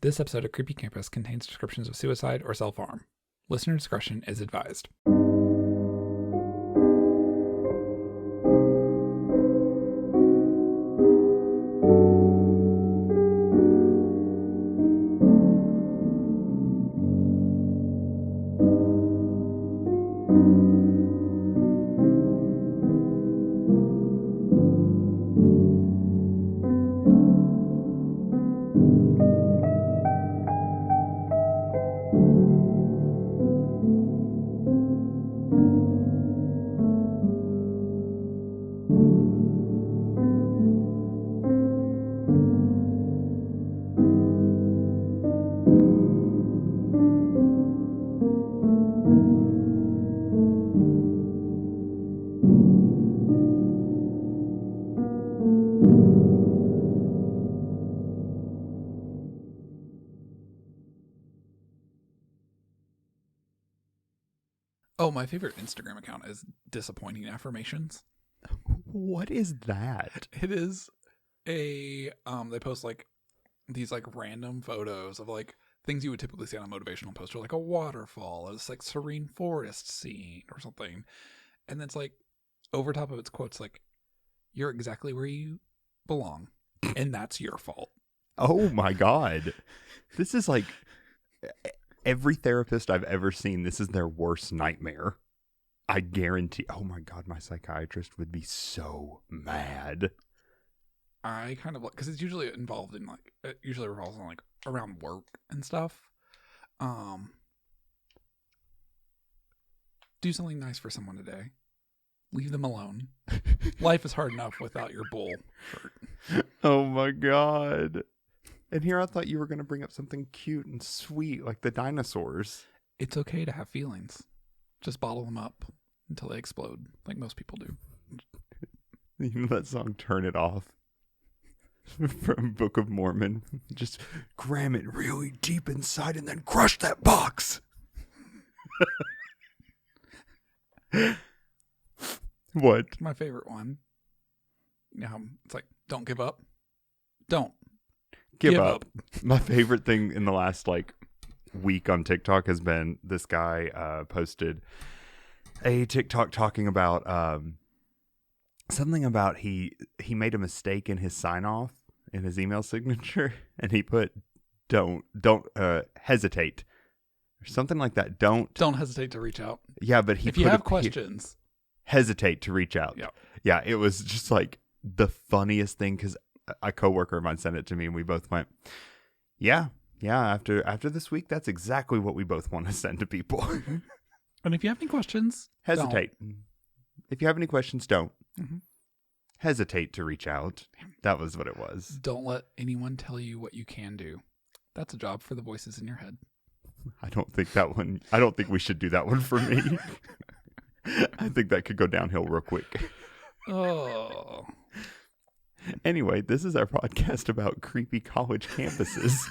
This episode of Creepy Campus contains descriptions of suicide or self-harm. Listener discretion is advised. Oh, my favorite Instagram account is Disappointing Affirmations. What is that? It is they post like these like random photos of like things you would typically see on a motivational poster, like a waterfall, or this like serene forest scene or something. And then it's like over top of its quotes like, "You're exactly where you belong, and that's your fault." Oh my God. This is like every therapist I've ever seen, this is their worst nightmare. I guarantee. Oh my God, my psychiatrist would be so mad. I kind of like, because it's usually involved in like, it usually revolves on like around work and stuff. Do something nice for someone today. Leave them alone. Life is hard enough without your bull shirt. Oh my God. And here I thought you were going to bring up something cute and sweet like the dinosaurs. It's okay to have feelings. Just bottle them up until they explode, like most people do. You know that song, Turn It Off? From Book of Mormon. Just cram it really deep inside and then crush that box. What? My favorite one. It's like, don't give up. Don't. Give up. My favorite thing in the last like week on TikTok has been this guy posted a TikTok talking about something about he made a mistake in his sign off in his email signature, and he put don't hesitate or something like that. Don't hesitate to reach out. Yeah, but if you have questions, hesitate to reach out. Yeah, it was just like the funniest thing because a coworker of mine sent it to me and we both went, yeah, after this week, that's exactly what we both want to send to people. And if you have any questions, hesitate. Don't. If you have any questions, don't. Mm-hmm. Hesitate to reach out. That was what it was. Don't let anyone tell you what you can do. That's a job for the voices in your head. I don't think we should do that one for me. I think that could go downhill real quick. Oh. Anyway, this is our podcast about creepy college campuses.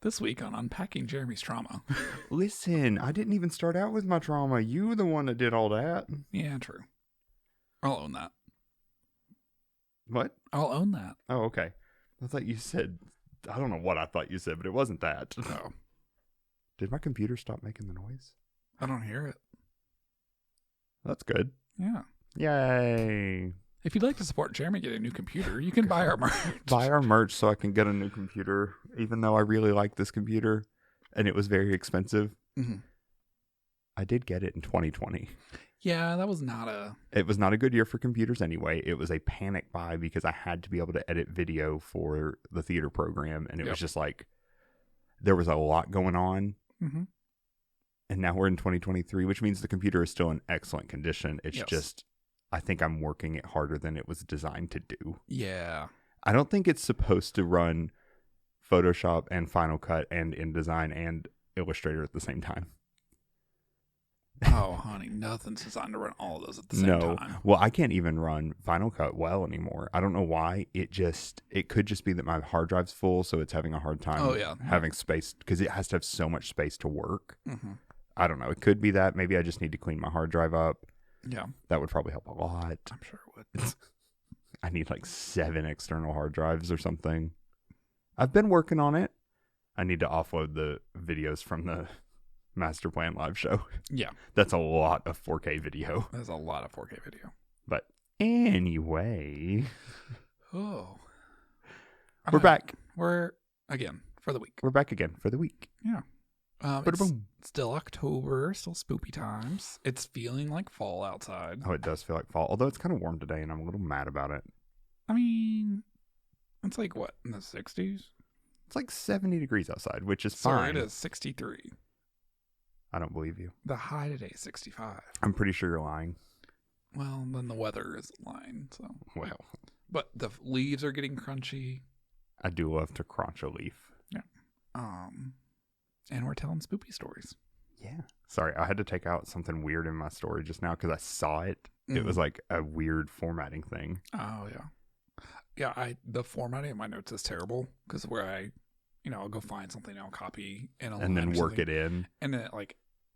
This week on Unpacking Jeremy's Trauma. Listen, I didn't even start out with my trauma. You were the one that did all that. Yeah, true. I'll own that. What? I'll own that. Oh, okay. I thought you said, I don't know what I thought you said, but it wasn't that. Oh. Did my computer stop making the noise? I don't hear it. That's good. Yeah. Yay. If you'd like to support Jeremy get a new computer, you can buy our merch. Buy our merch so I can get a new computer, even though I really like this computer and it was very expensive. Mm-hmm. I did get it in 2020. Yeah, that was It was not a good year for computers anyway. It was a panic buy because I had to be able to edit video for the theater program. And it was just like, there was a lot going on. Mm-hmm. And now we're in 2023, which means the computer is still in excellent condition. It's just, I think I'm working it harder than it was designed to do. Yeah. I don't think it's supposed to run Photoshop and Final Cut and InDesign and Illustrator at the same time. Oh, honey, nothing's designed to run all of those at the same time. Well, I can't even run Final Cut well anymore. I don't know why. It could just be that my hard drive's full, so it's having a hard time having space because it has to have so much space to work. Mm-hmm. I don't know. It could be that. Maybe I just need to clean my hard drive up. Yeah. That would probably help a lot. I'm sure it would. I need like 7 external hard drives or something. I've been working on it. I need to offload the videos from the Master Plan live show. Yeah. That's a lot of 4K video. There's a lot of 4K video. But anyway. Oh. We're back. We're, again, for the week. We're back again for the week. Yeah. It's Boom. still October, still spoopy times. It's feeling like fall outside. Oh, it does feel like fall. Although it's kind of warm today, and I'm a little mad about it. I mean, it's like, what, in the 60s? It's like 70 degrees outside, which is Sorry, fine. it is 63. I don't believe you. The high today is 65. I'm pretty sure you're lying. Well, then the weather isn't lying, so. Well, But the leaves are getting crunchy. I do love to crunch a leaf. Yeah. And we're telling spoopy stories. Yeah. Sorry, I had to take out something weird in my story just now because I saw it. It was like a weird formatting thing. Oh, yeah. Yeah, the formatting of my notes is terrible because where I'll go find something, I'll copy and then work it in. And then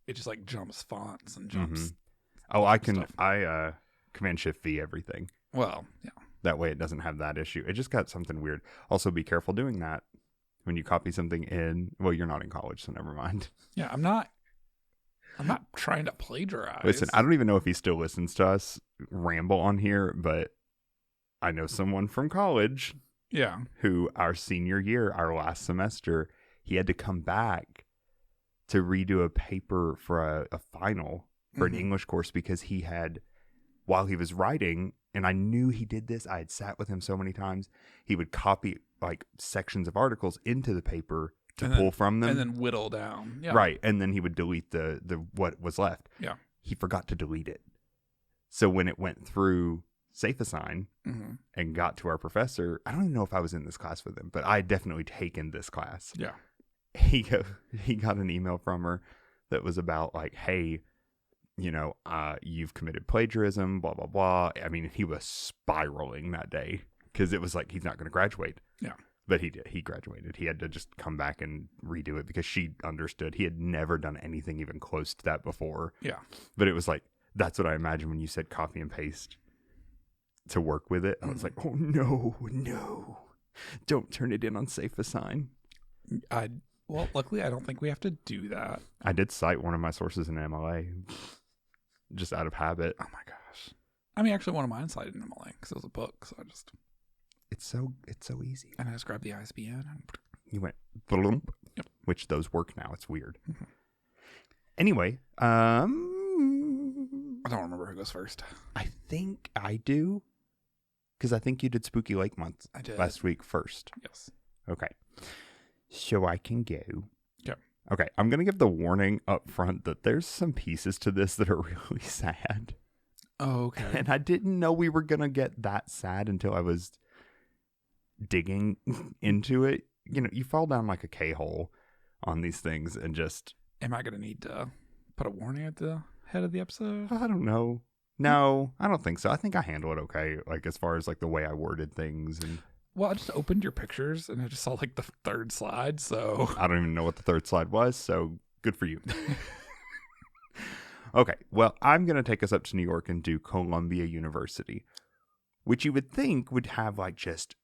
it just like jumps fonts and jumps. Oh, I Command Shift V everything. Well, yeah. That way it doesn't have that issue. It just got something weird. Also, be careful doing that when you copy something in. Well, you're not in college, so never mind. Yeah, I'm not trying to plagiarize. Listen, I don't even know if he still listens to us ramble on here, but I know someone from college. Yeah. Who our senior year, our last semester, he had to come back to redo a paper for a final for an English course because he had, while he was writing, and I knew he did this, I had sat with him so many times, he would copy like sections of articles into the paper to pull from them. And then whittle down. Yeah. Right. And then he would delete the what was left. Yeah. He forgot to delete it. So when it went through Safe Assign and got to our professor, I don't even know if I was in this class with him, but I had definitely taken this class. Yeah. He got an email from her that was about like, hey, you've committed plagiarism, blah, blah, blah. I mean, he was spiraling that day because it was like, he's not going to graduate. Yeah. But he did. He graduated. He had to just come back and redo it because she understood. He had never done anything even close to that before. Yeah. But it was like, that's what I imagined when you said copy and paste to work with it. I was like, oh, no. Don't turn it in on Safe Assign. Well, luckily, I don't think we have to do that. I did cite one of my sources in MLA just out of habit. Oh, my gosh. I mean, actually, one of mine cited in MLA because it was a book, so I just... It's so easy. And I just grabbed the ISBN and... You went... Blump, yep. Which those work now. It's weird. Anyway, I don't remember who goes first. I think I do. Because I think you did Spooky Lake Month last week first. Yes. Okay. So I can go. Yeah. Okay. I'm going to give the warning up front that there's some pieces to this that are really sad. Oh, okay. And I didn't know we were going to get that sad until I was digging into it. You fall down like a K-hole on these things and just... Am I going to need to put a warning at the head of the episode? I don't know. No, I don't think so. I think I handle it okay, like as far as like the way I worded things. And well, I just opened your pictures and I just saw like the third slide, so... I don't even know what the third slide was, so good for you. Okay, well, I'm going to take us up to New York and do Columbia University, which you would think would have like just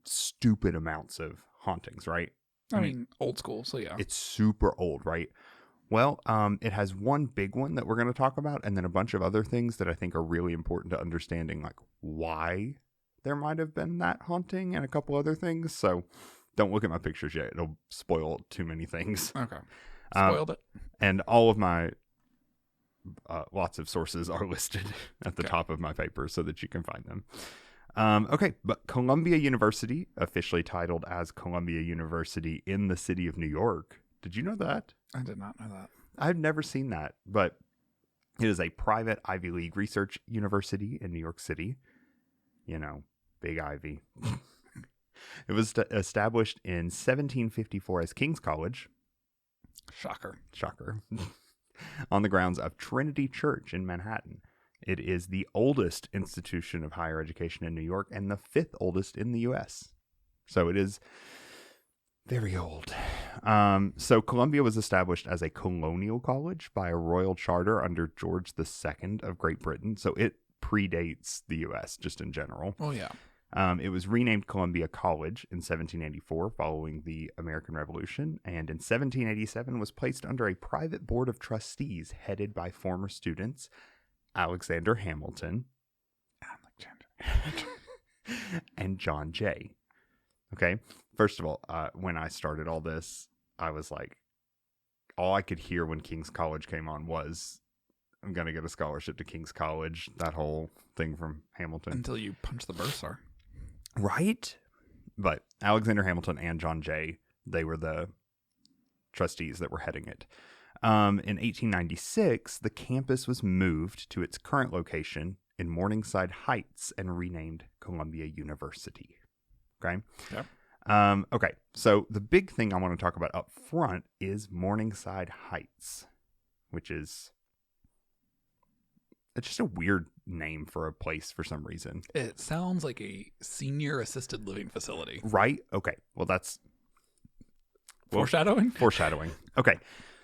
stupid amounts of hauntings, right? I mean, old school, so yeah. It's super old, right? Well, it has one big one that we're going to talk about, and then a bunch of other things that I think are really important to understanding, like why there might have been that haunting and a couple other things. So don't look at my pictures yet. It'll spoil too many things. Okay. Spoiled it. And all of my lots of sources are listed at the top of my paper so that you can find them. Okay, but Columbia University, officially titled as Columbia University in the city of New York. Did you know that? I did not know that. I've never seen that, but it is a private Ivy League research university in New York City. Big Ivy. It was established in 1754 as King's College. Shocker. On the grounds of Trinity Church in Manhattan. It is the oldest institution of higher education in New York and the 5th oldest in the U.S. So it is very old. So Columbia was established as a colonial college by a royal charter under George II of Great Britain. So it predates the U.S. just in general. Oh, yeah. It was renamed Columbia College in 1784 following the American Revolution, and in 1787 was placed under a private board of trustees headed by former students Alexander Hamilton and John Jay. Okay, first of all, when I started all this, I was like, all I could hear when King's College came on was, I'm going to get a scholarship to King's College, that whole thing from Hamilton. Until you punch the bursar. Right? But Alexander Hamilton and John Jay, they were the trustees that were heading it. In 1896, the campus was moved to its current location in Morningside Heights and renamed Columbia University. Okay? Yep. Okay, so the big thing I want to talk about up front is Morningside Heights, which is... it's just a weird name for a place for some reason. It sounds like a senior assisted living facility. Right? Okay. Well, that's... Foreshadowing? Foreshadowing. Okay.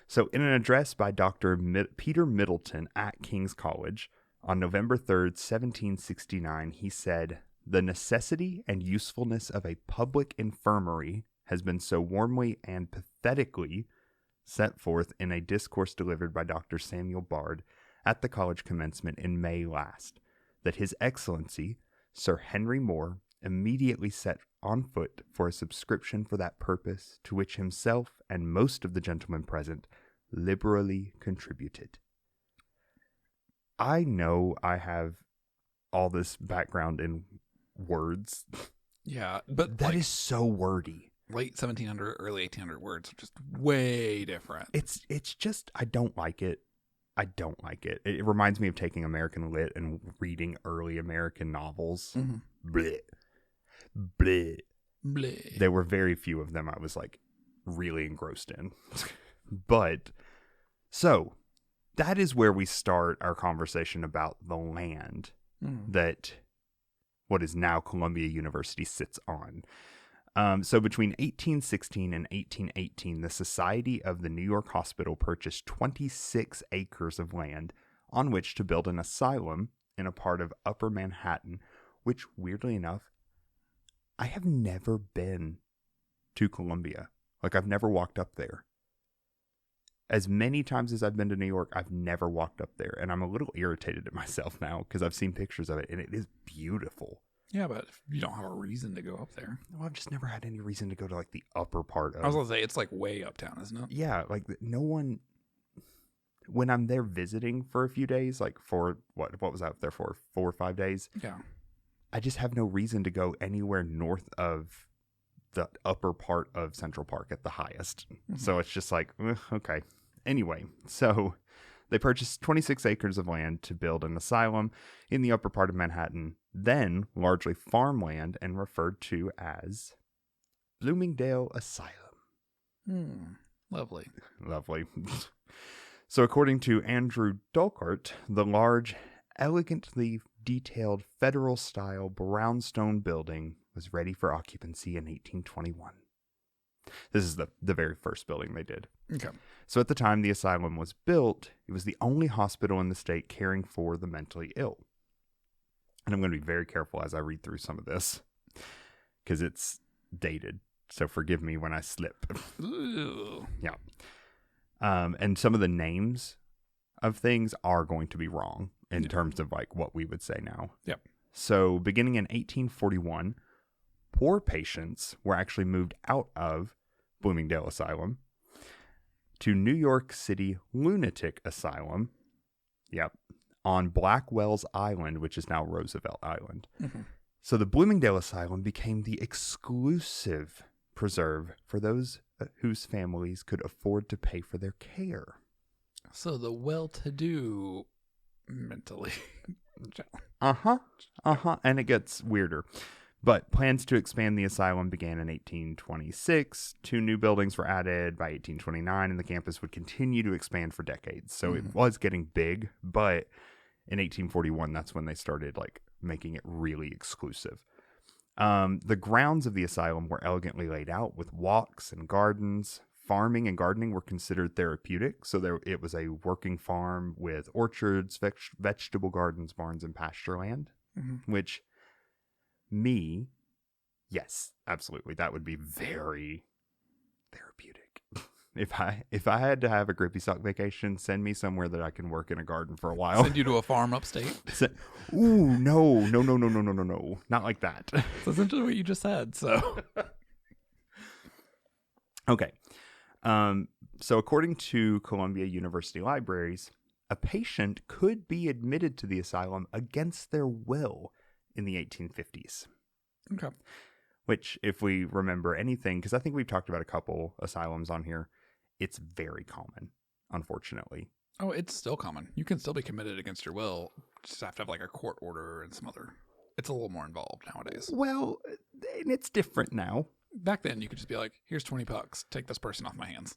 So in an address by Dr. Peter Middleton at King's College on November 3rd, 1769, he said, "The necessity and usefulness of a public infirmary has been so warmly and pathetically set forth in a discourse delivered by Dr. Samuel Bard at the college commencement in May last, that His Excellency, Sir Henry Moore, immediately set on foot for a subscription for that purpose, to which himself and most of the gentlemen present liberally contributed." I know I have all this background in words. Yeah, but That is so wordy. Late 1700, early 1800 words are just way different. It's just, I don't like it. I don't like it. It reminds me of taking American Lit and reading early American novels. Mm-hmm. Bleh. Bleh. Bleh. There were very few of them I was like really engrossed in. But, so, that is where we start our conversation about the land that what is now Columbia University sits on. So between 1816 and 1818, the Society of the New York Hospital purchased 26 acres of land on which to build an asylum in a part of Upper Manhattan, which, weirdly enough, I have never been to Columbia. Like, I've never walked up there. As many times as I've been to New York, I've never walked up there. And I'm a little irritated at myself now because I've seen pictures of it, and it is beautiful. Yeah, but you don't have a reason to go up there. Well, I've just never had any reason to go to, like, the upper part of... I was going to say, it's, like, way uptown, isn't it? Yeah, like, no one... When I'm there visiting for a few days, like, for, what was I up there for? 4 or 5 days? Yeah. I just have no reason to go anywhere north of the upper part of Central Park at the highest. Mm-hmm. So it's just like, okay. Anyway, so they purchased 26 acres of land to build an asylum in the upper part of Manhattan, then largely farmland and referred to as Bloomingdale Asylum. Lovely. Lovely. So according to Andrew Dulcart, the large, elegantly detailed federal-style brownstone building was ready for occupancy in 1821. This is the very first building they did. Okay. So at the time the asylum was built, it was the only hospital in the state caring for the mentally ill. And I'm going to be very careful as I read through some of this because it's dated. So forgive me when I slip. Ooh. Yeah. And some of the names of things are going to be wrong in terms of like what we would say now. Yep. So beginning in 1841, poor patients were actually moved out of Bloomingdale Asylum to New York City Lunatic Asylum. Yep. On Blackwell's Island, which is now Roosevelt Island. Mm-hmm. So the Bloomingdale Asylum became the exclusive preserve for those whose families could afford to pay for their care. So the well-to-do mentally. And it gets weirder. But plans to expand the asylum began in 1826. 2 new buildings were added by 1829, and the campus would continue to expand for decades. So it was getting big, but in 1841, that's when they started like making it really exclusive. The grounds of the asylum were elegantly laid out with walks and gardens. Farming and gardening were considered therapeutic, so it was a working farm with orchards, vegetable gardens, barns, and pasture land, which me, yes, absolutely. That would be very therapeutic. If I had to have a grippy sock vacation, send me somewhere that I can work in a garden for a while. Send you to a farm upstate. Ooh, no, not like that. That's essentially what you just said. So, okay. So according to Columbia University Libraries, a patient could be admitted to the asylum against their will in the 1850s. okay. Which, if we remember anything, because I think we've talked about a couple asylums on here, it's very common, unfortunately. Oh, it's still common. You can still be committed against your will. Just have to have like a court order and some other. It's a little more involved nowadays. Well, and it's different now. Back then, you could just be like, "Here's $20. Take this person off my hands."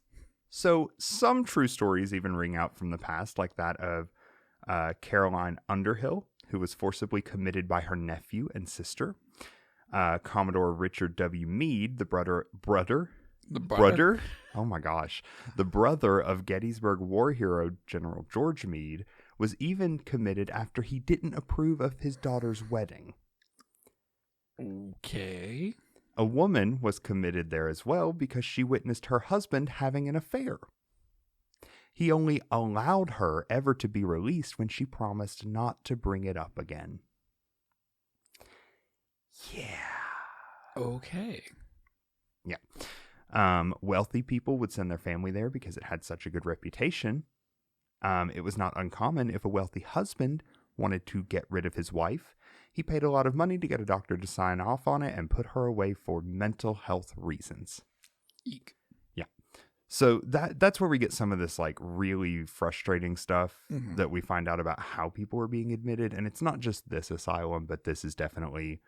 So some true stories even ring out from the past, like that of Caroline Underhill, who was forcibly committed by her nephew and sister. Commodore Richard W. Meade, the brother. Oh my gosh. The brother of Gettysburg war hero General George Meade was even committed after he didn't approve of his daughter's wedding. Okay. A woman was committed there as well because she witnessed her husband having an affair. He only allowed her ever to be released when she promised not to bring it up again. Yeah. Okay. Yeah. Wealthy people would send their family there because it had such a good reputation. It was not uncommon if a wealthy husband wanted to get rid of his wife. He paid a lot of money to get a doctor to sign off on it and put her away for mental health reasons. Eek. Yeah. So that's where we get some of this like really frustrating stuff that we find out about how people are being admitted. And it's not just this asylum, but this is definitely,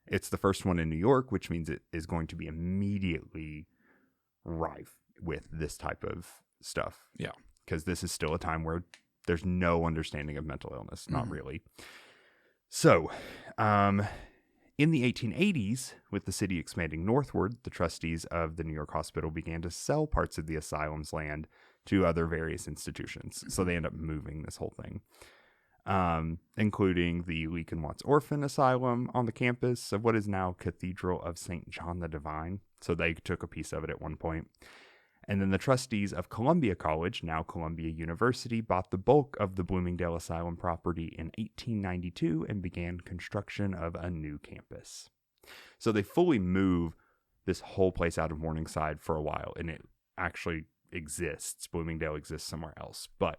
it's the first one in New York, which means it is going to be immediately rife with this type of stuff. Yeah. Because this is still a time where there's no understanding of mental illness. Not really. So, in the 1880s, with the city expanding northward, the trustees of the New York Hospital began to sell parts of the asylum's land to other various institutions. So they end up moving this whole thing, including the Leek and Watts Orphan Asylum on the campus of what is now Cathedral of St. John the Divine. So they took a piece of it at one point. And then the trustees of Columbia College, now Columbia University, bought the bulk of the Bloomingdale Asylum property in 1892 and began construction of a new campus. So they fully move this whole place out of Morningside for a while, and it actually exists. Bloomingdale exists somewhere else, but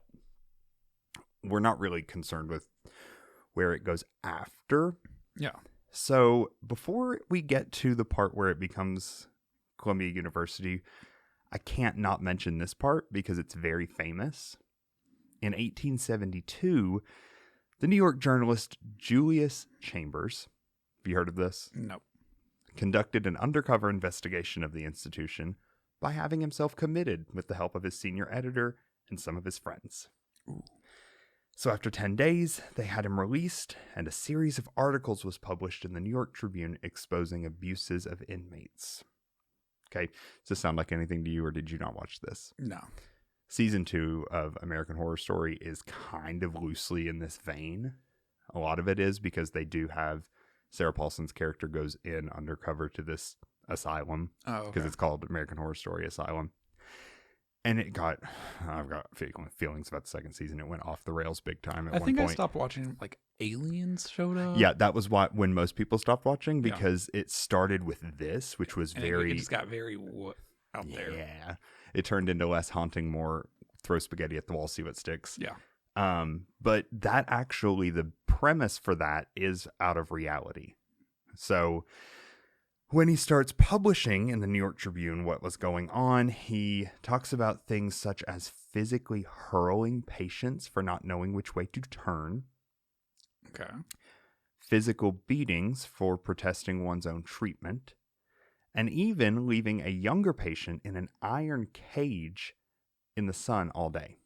we're not really concerned with where it goes after. Yeah. So before we get to the part where it becomes Columbia University, I can't not mention this part because it's very famous. In 1872, the New York journalist Julius Chambers, have you heard of this? No. Conducted an undercover investigation of the institution by having himself committed with the help of his senior editor and some of his friends. Ooh. So after 10 days, they had him released, and a series of articles was published in the New York Tribune exposing abuses of inmates. Okay, does this sound like anything to you, or did you not watch this? No. Season 2 of American Horror Story is kind of loosely in this vein. A lot of it is because they do have Sarah Paulson's character goes in undercover to this asylum because it's called American Horror Story Asylum. And I've got feelings about the second season. It went off the rails big time at one point. I think I stopped watching, like, Aliens showed up. Yeah, that was when most people stopped watching because it started with this, which was It just got very out there. Yeah. It turned into less haunting, more throw spaghetti at the wall, see what sticks. Yeah. But that actually, the premise for that is out of reality. So when he starts publishing in the New York Tribune what was going on, he talks about things such as physically hurling patients for not knowing which way to turn. Okay. Physical beatings for protesting one's own treatment, and even leaving a younger patient in an iron cage in the sun all day.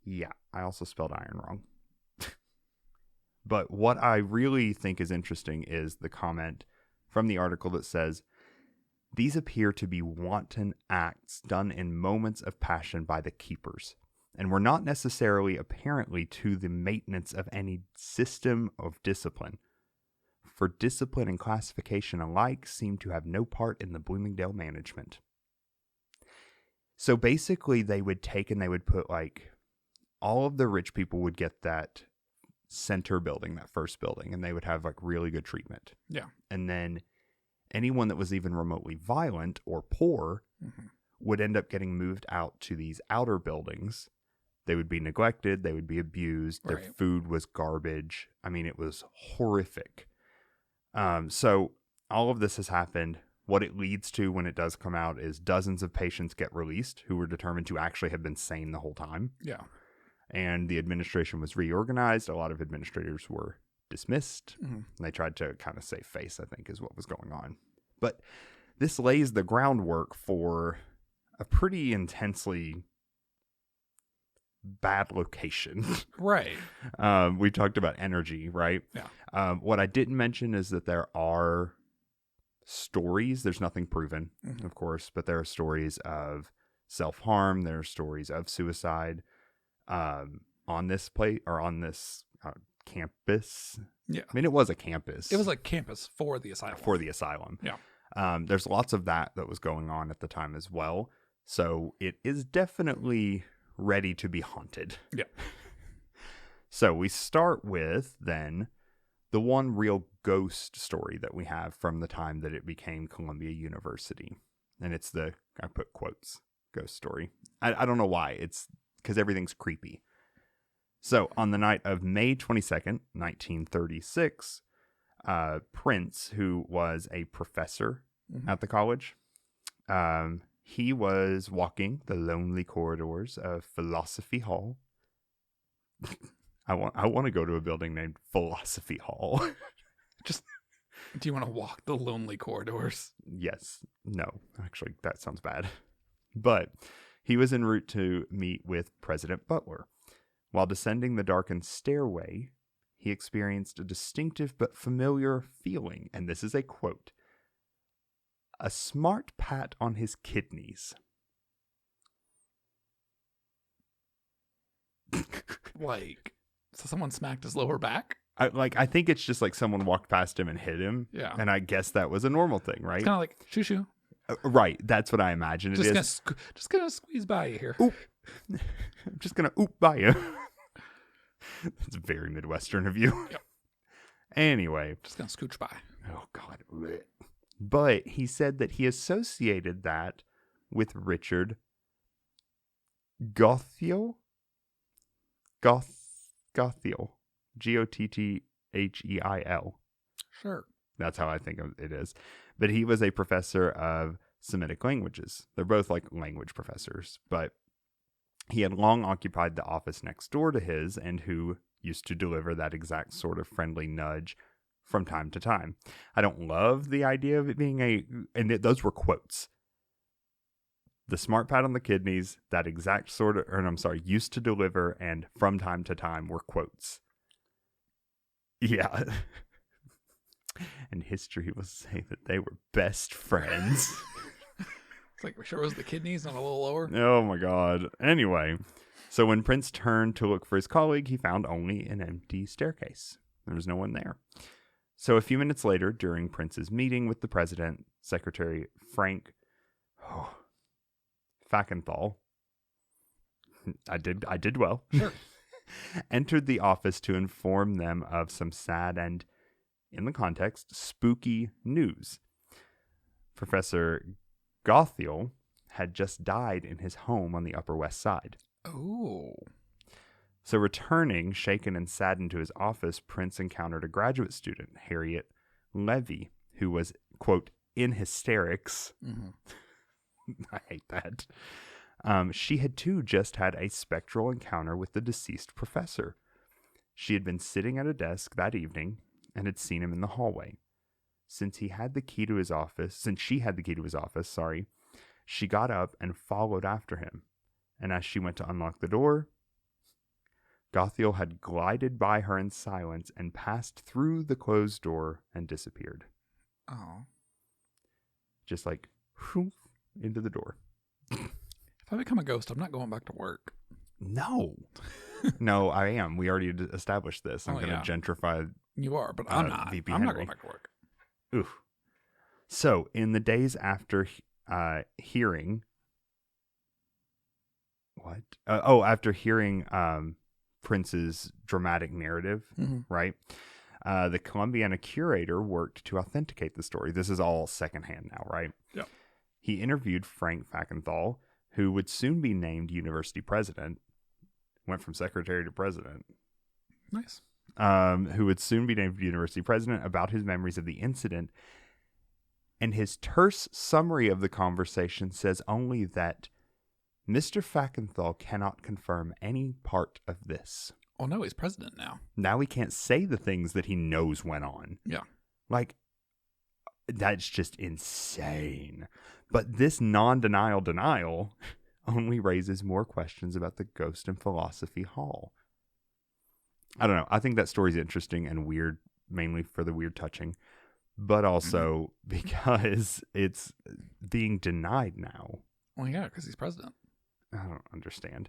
Yeah, I also spelled iron wrong. But what I really think is interesting is the comment from the article that says, "These appear to be wanton acts done in moments of passion by the keepers, and were not necessarily apparently to the maintenance of any system of discipline, for discipline and classification alike seemed to have no part in the Bloomingdale management. So basically, they would take and they would put like all of the rich people would get that center building, that first building, and they would have like really good treatment. Yeah. And then anyone that was even remotely violent or poor would end up getting moved out to these outer buildings. They would be neglected. They would be abused. Their food was garbage. I mean, it was horrific. So all of this has happened. What it leads to when it does come out is dozens of patients get released who were determined to actually have been sane the whole time. Yeah. And the administration was reorganized. A lot of administrators were dismissed. And they tried to kind of save face, I think, is what was going on. But this lays the groundwork for a pretty intensely bad location. Right. We talked about energy, right? Yeah. What I didn't mention is that there are stories. There's nothing proven, of course, but there are stories of self-harm. There are stories of suicide on this place or on this campus. Yeah. I mean, it was a campus. It was like campus for the asylum. Yeah. There's lots of that was going on at the time as well. So it is definitely ready to be haunted. Yeah. So we start with then the one real ghost story that we have from the time that it became Columbia University. And it's the, I put quotes, ghost story. I don't know why. It's because everything's creepy. So on the night of May 22nd, 1936, Prince, who was a professor at the college, he was walking the lonely corridors of Philosophy Hall. I want to go to a building named Philosophy Hall. Just, do you want to walk the lonely corridors? Yes. No, actually, that sounds bad. But he was en route to meet with President Butler. While descending the darkened stairway, he experienced a distinctive but familiar feeling, and this is a quote, "A smart pat on his kidneys." Like, so someone smacked his lower back? I think it's just like someone walked past him and hit him. Yeah. And I guess that was a normal thing, right? It's kind of like, shoo-shoo. Right. That's what I imagine it is. Just gonna squeeze by you here. Oop. I'm just going to oop by you. That's very Midwestern of you. Yep. Anyway. Just gonna scooch by. Oh, God. But he said that he associated that with Richard Gottheil. Gottheil. Gottheil. Sure. That's how I think it is. But he was a professor of Semitic languages. They're both like language professors, but he had long occupied the office next door to his and who used to deliver that exact sort of friendly nudge from time to time. I don't love the idea of it being those were quotes. The smart pat on the kidneys, that exact sort of, used to deliver and from time to time were quotes. Yeah. And history will say that they were best friends. It's like, we sure it was the kidneys, not a little lower? Oh my God. Anyway, so when Prince turned to look for his colleague, he found only an empty staircase. There was no one there. So a few minutes later, during Prince's meeting with the president, Secretary Frank Fackenthal, I did well, sure. entered the office to inform them of some sad and, in the context, spooky news. Professor Gottheil had just died in his home on the Upper West Side. Oh. So returning, shaken and saddened to his office, Prince encountered a graduate student, Harriet Levy, who was, quote, in hysterics. I hate that. She had too just had a spectral encounter with the deceased professor. She had been sitting at a desk that evening and had seen him in the hallway. Since she had the key to his office, she got up and followed after him. And as she went to unlock the door, Gottheil had glided by her in silence and passed through the closed door and disappeared. Oh. Just like, whoosh, into the door. If I become a ghost, I'm not going back to work. No. No, I am. We already established this. I'm going to gentrify You are, but I'm not. VP I'm not Henry. going back to work. Oof. So, in the days after hearing... What? After hearing Prince's dramatic narrative, right? The Columbiana curator worked to authenticate the story. This is all secondhand now, right? Yeah. He interviewed Frank Fackenthal, who would soon be named university president. Went from secretary to president. Nice. Who would soon be named university president, about his memories of the incident. And his terse summary of the conversation says only that Mr. Fackenthal cannot confirm any part of this. Oh, no, he's president now. Now he can't say the things that he knows went on. Yeah. Like, that's just insane. But this non-denial denial only raises more questions about the Ghost and Philosophy Hall. I don't know. I think that story's interesting and weird, mainly for the weird touching, but also because it's being denied now. Well, yeah, because he's president. I don't understand.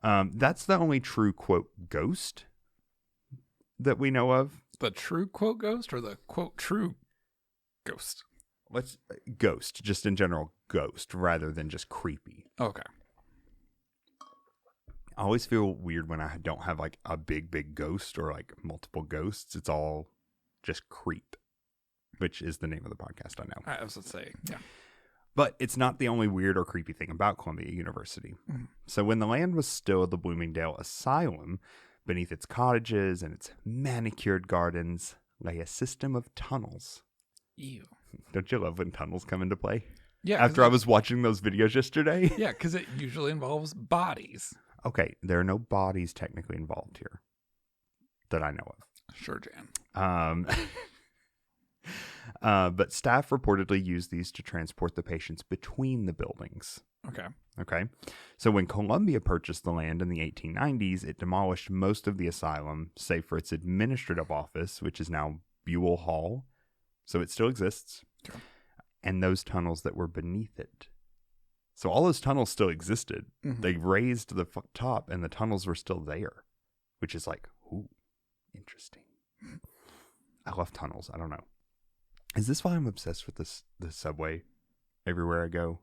That's the only true, quote, ghost that we know of. The true, quote, ghost or the, quote, true ghost? Let's ghost, just in general, ghost, rather than just creepy. Okay. I always feel weird when I don't have like a big ghost or like multiple ghosts. It's all just creep, which is the name of the podcast, I know. I was going to say, yeah. But it's not the only weird or creepy thing about Columbia University. So when the land was still the Bloomingdale Asylum, beneath its cottages and its manicured gardens lay a system of tunnels. Ew. Don't you love when tunnels come into play? Yeah. After I was watching those videos yesterday. Yeah, because it usually involves bodies. Okay, there are no bodies technically involved here that I know of. Sure, Jan. But staff reportedly used these to transport the patients between the buildings. Okay. So when Columbia purchased the land in the 1890s, it demolished most of the asylum, save for its administrative office, which is now Buell Hall. So it still exists. Okay. And those tunnels that were beneath it. So all those tunnels still existed. They raised the top and the tunnels were still there, which is like, ooh, interesting. I love tunnels. I don't know. Is this why I'm obsessed with the subway everywhere I go?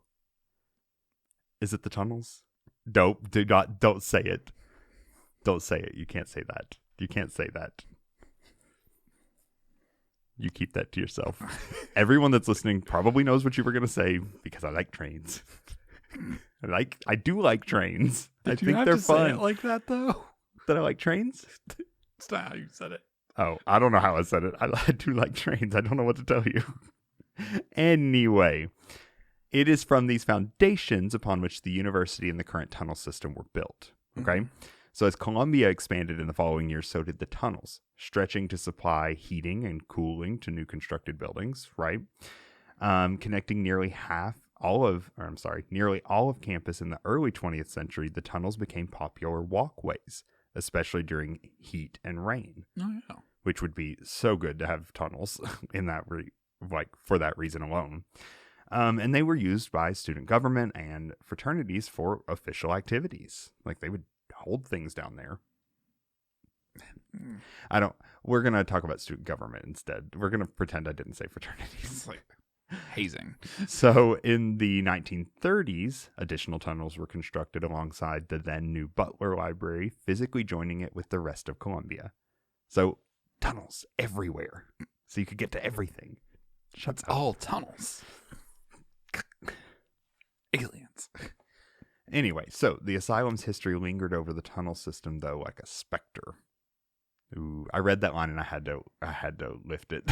Is it the tunnels? Don't say it. Don't say it. You can't say that. You can't say that. You keep that to yourself. Everyone that's listening probably knows what you were going to say because I like trains. I do like trains. I think they're fun. Say it like that though? That I like trains? That's not how you said it. Oh, I don't know how I said it. I do like trains. I don't know what to tell you. Anyway, it is from these foundations upon which the university and the current tunnel system were built. Okay? So as Columbia expanded in the following years, so did the tunnels, stretching to supply heating and cooling to new constructed buildings, right? Connecting nearly all of campus in the early 20th century, the tunnels became popular walkways, especially during heat and rain. Oh, yeah. Which would be so good to have tunnels in that for that reason alone. And they were used by student government and fraternities for official activities. Like they would hold things down there. We're going to talk about student government instead. We're going to pretend I didn't say fraternities. It's like hazing. So in the 1930s, additional tunnels were constructed alongside the then new Butler Library, physically joining it with the rest of Columbia. So tunnels everywhere. So you could get to everything. It's all tunnels. Aliens. Anyway, so the asylum's history lingered over the tunnel system, though, like a specter. Ooh, I read that line and I had to lift it.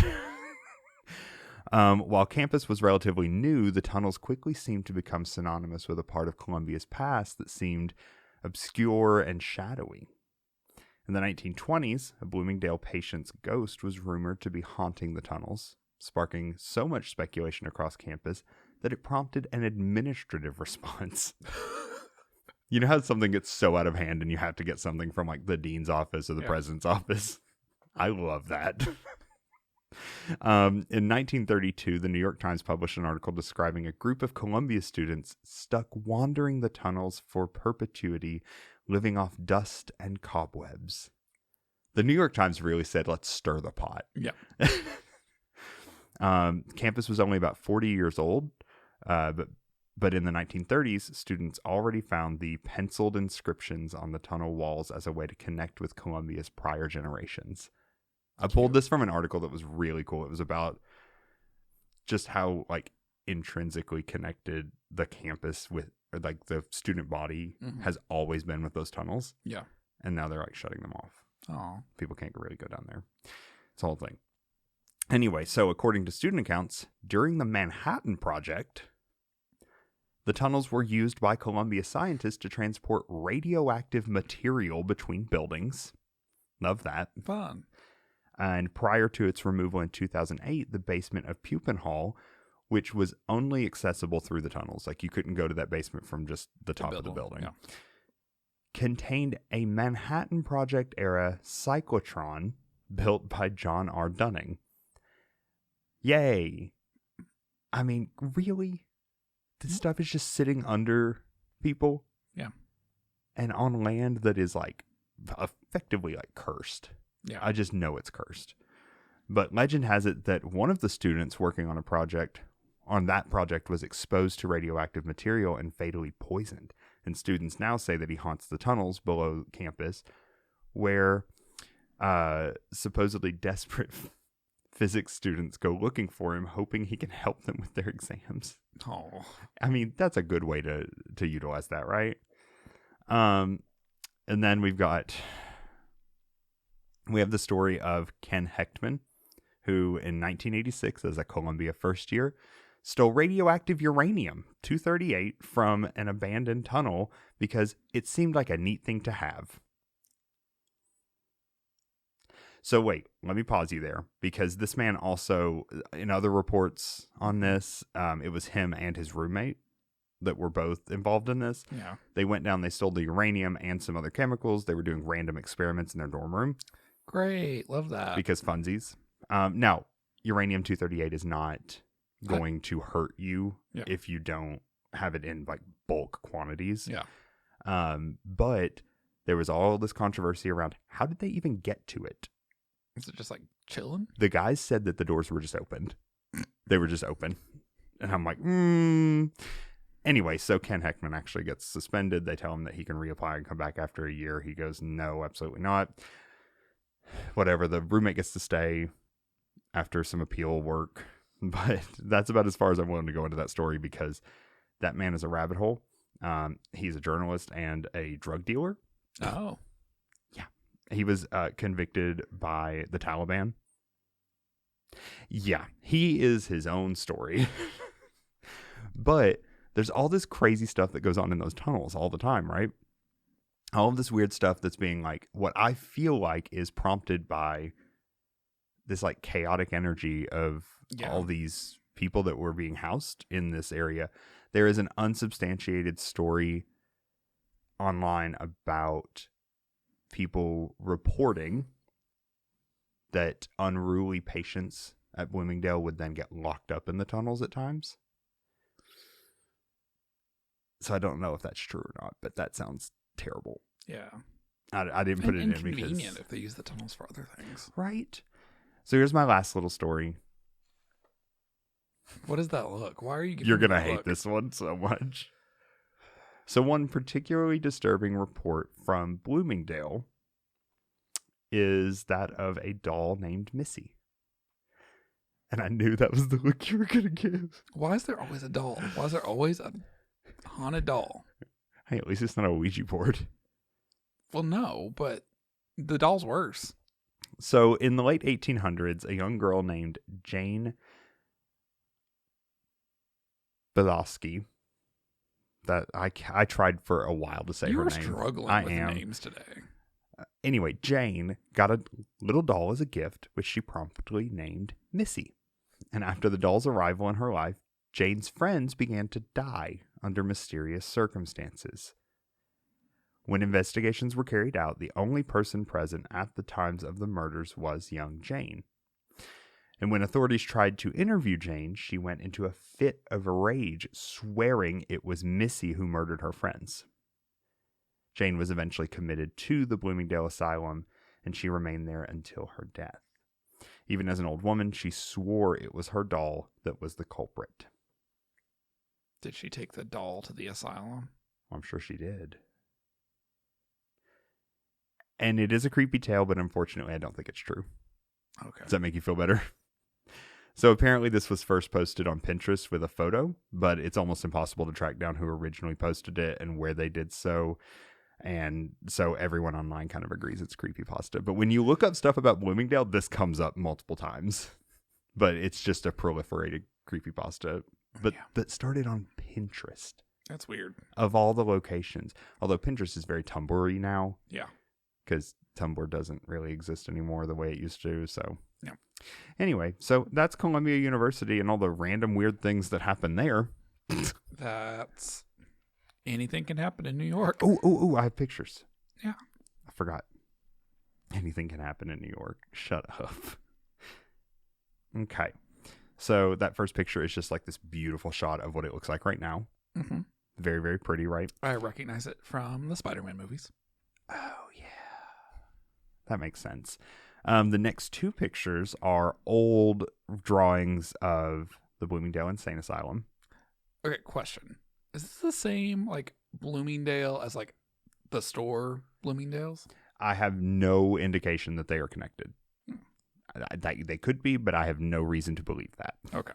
While campus was relatively new, the tunnels quickly seemed to become synonymous with a part of Columbia's past that seemed obscure and shadowy. In the 1920s, a Bloomingdale patient's ghost was rumored to be haunting the tunnels, sparking so much speculation across campus that it prompted an administrative response. You know how something gets so out of hand and you have to get something from like the dean's office or the president's office? I love that. In 1932, the New York Times published an article describing a group of Columbia students stuck wandering the tunnels for perpetuity, living off dust and cobwebs. The New York Times really said, let's stir the pot. Yeah. Campus was only about 40 years old, but in the 1930s, students already found the penciled inscriptions on the tunnel walls as a way to connect with Columbia's prior generations. I pulled this from an article that was really cool. It was about just how like intrinsically connected the campus with, or like the student body has always been with those tunnels. Yeah. And now they're like shutting them off. Oh. People can't really go down there. It's a whole thing. Anyway, so according to student accounts, during the Manhattan Project, the tunnels were used by Columbia scientists to transport radioactive material between buildings. Love that. Fun. And prior to its removal in 2008, the basement of Pupin Hall, which was only accessible through the tunnels, like you couldn't go to that basement from just the top of the building, contained a Manhattan Project era cyclotron built by John R. Dunning. Yay. I mean, really? This stuff is just sitting under people? Yeah. And on land that is like effectively like cursed. Yeah. I just know it's cursed. But legend has it that one of the students working on that project was exposed to radioactive material and fatally poisoned. And students now say that he haunts the tunnels below campus where supposedly desperate physics students go looking for him, hoping he can help them with their exams. Oh. I mean, that's a good way to utilize that, right? And then we have the story of Ken Hechtman, who in 1986, as a Columbia first year, stole radioactive uranium-238 from an abandoned tunnel because it seemed like a neat thing to have. So wait, let me pause you there, because this man also, in other reports on this, it was him and his roommate that were both involved in this. Yeah. They went down, they stole the uranium and some other chemicals. They were doing random experiments in their dorm room. Great. Love that. Because funsies. Now, uranium-238 is not going to hurt you if you don't have it in like bulk quantities. Yeah. But there was all this controversy around how did they even get to it? Is it just like chilling? The guys said that the doors were just opened. They were just open. And I'm like, Anyway, so Ken Hechtman actually gets suspended. They tell him that he can reapply and come back after a year. He goes, no, absolutely not. Whatever. The roommate gets to stay after some appeal work. But that's about as far as I'm willing to go into that story, because that man is a rabbit hole. He's a journalist and a drug dealer. Oh. Yeah. He was convicted by the Taliban. Yeah. He is his own story. But there's all this crazy stuff that goes on in those tunnels all the time, right? All of this weird stuff that's being like, what I feel like is prompted by this like chaotic energy of all these people that were being housed in this area. There is an unsubstantiated story online about people reporting that unruly patients at Bloomingdale would then get locked up in the tunnels at times. So I don't know if that's true or not, but that sounds terrible. Yeah. I didn't put it in because inconvenient if they use the tunnels for other things. Right. So here's my last little story. What does that look? Why are you giving You're going to me that hate look? this one so much. So one particularly disturbing report from Bloomingdale is that of a doll named Missy. And I knew that was the look you were going to give. Why is there always a doll? Why is there always a haunted doll? Hey, at least it's not a Ouija board. Well, no, but the doll's worse. So in the late 1800s, a young girl named Jane Belosky, that I tried for a while to say her name. You were struggling with names today. Anyway, Jane got a little doll as a gift, which she promptly named Missy. And after the doll's arrival in her life, Jane's friends began to die under mysterious circumstances. When investigations were carried out, the only person present at the times of the murders was young Jane. And when authorities tried to interview Jane, she went into a fit of rage, swearing it was Missy who murdered her friends. Jane was eventually committed to the Bloomingdale Asylum, and she remained there until her death. Even as an old woman, she swore it was her doll that was the culprit. Did she take the doll to the asylum? I'm sure she did. And it is a creepy tale, but unfortunately, I don't think it's true. Okay. Does that make you feel better? So apparently this was first posted on Pinterest with a photo, but it's almost impossible to track down who originally posted it and where they did so. And so everyone online kind of agrees it's creepypasta. But when you look up stuff about Bloomingdale, this comes up multiple times. But it's just a proliferated creepypasta. But that started on Pinterest. That's weird. Of all the locations. Although Pinterest is very Tumblr-y now. Yeah. Because Tumblr doesn't really exist anymore the way it used to. So yeah. Anyway, so that's Columbia University and all the random weird things that happen there. That's... Anything can happen in New York. Oh, I have pictures. Yeah. I forgot. Anything can happen in New York. Shut up. Okay. So that first picture is just like this beautiful shot of what it looks like right now. Mm-hmm. Very, very pretty, right? I recognize it from the Spider-Man movies. Oh, yeah. That makes sense. The next two pictures are old drawings of the Bloomingdale Insane Asylum. Okay, question. Is this the same, like, Bloomingdale as, like, the store Bloomingdale's? I have no indication that they are connected. They could be, but I have no reason to believe that. Okay.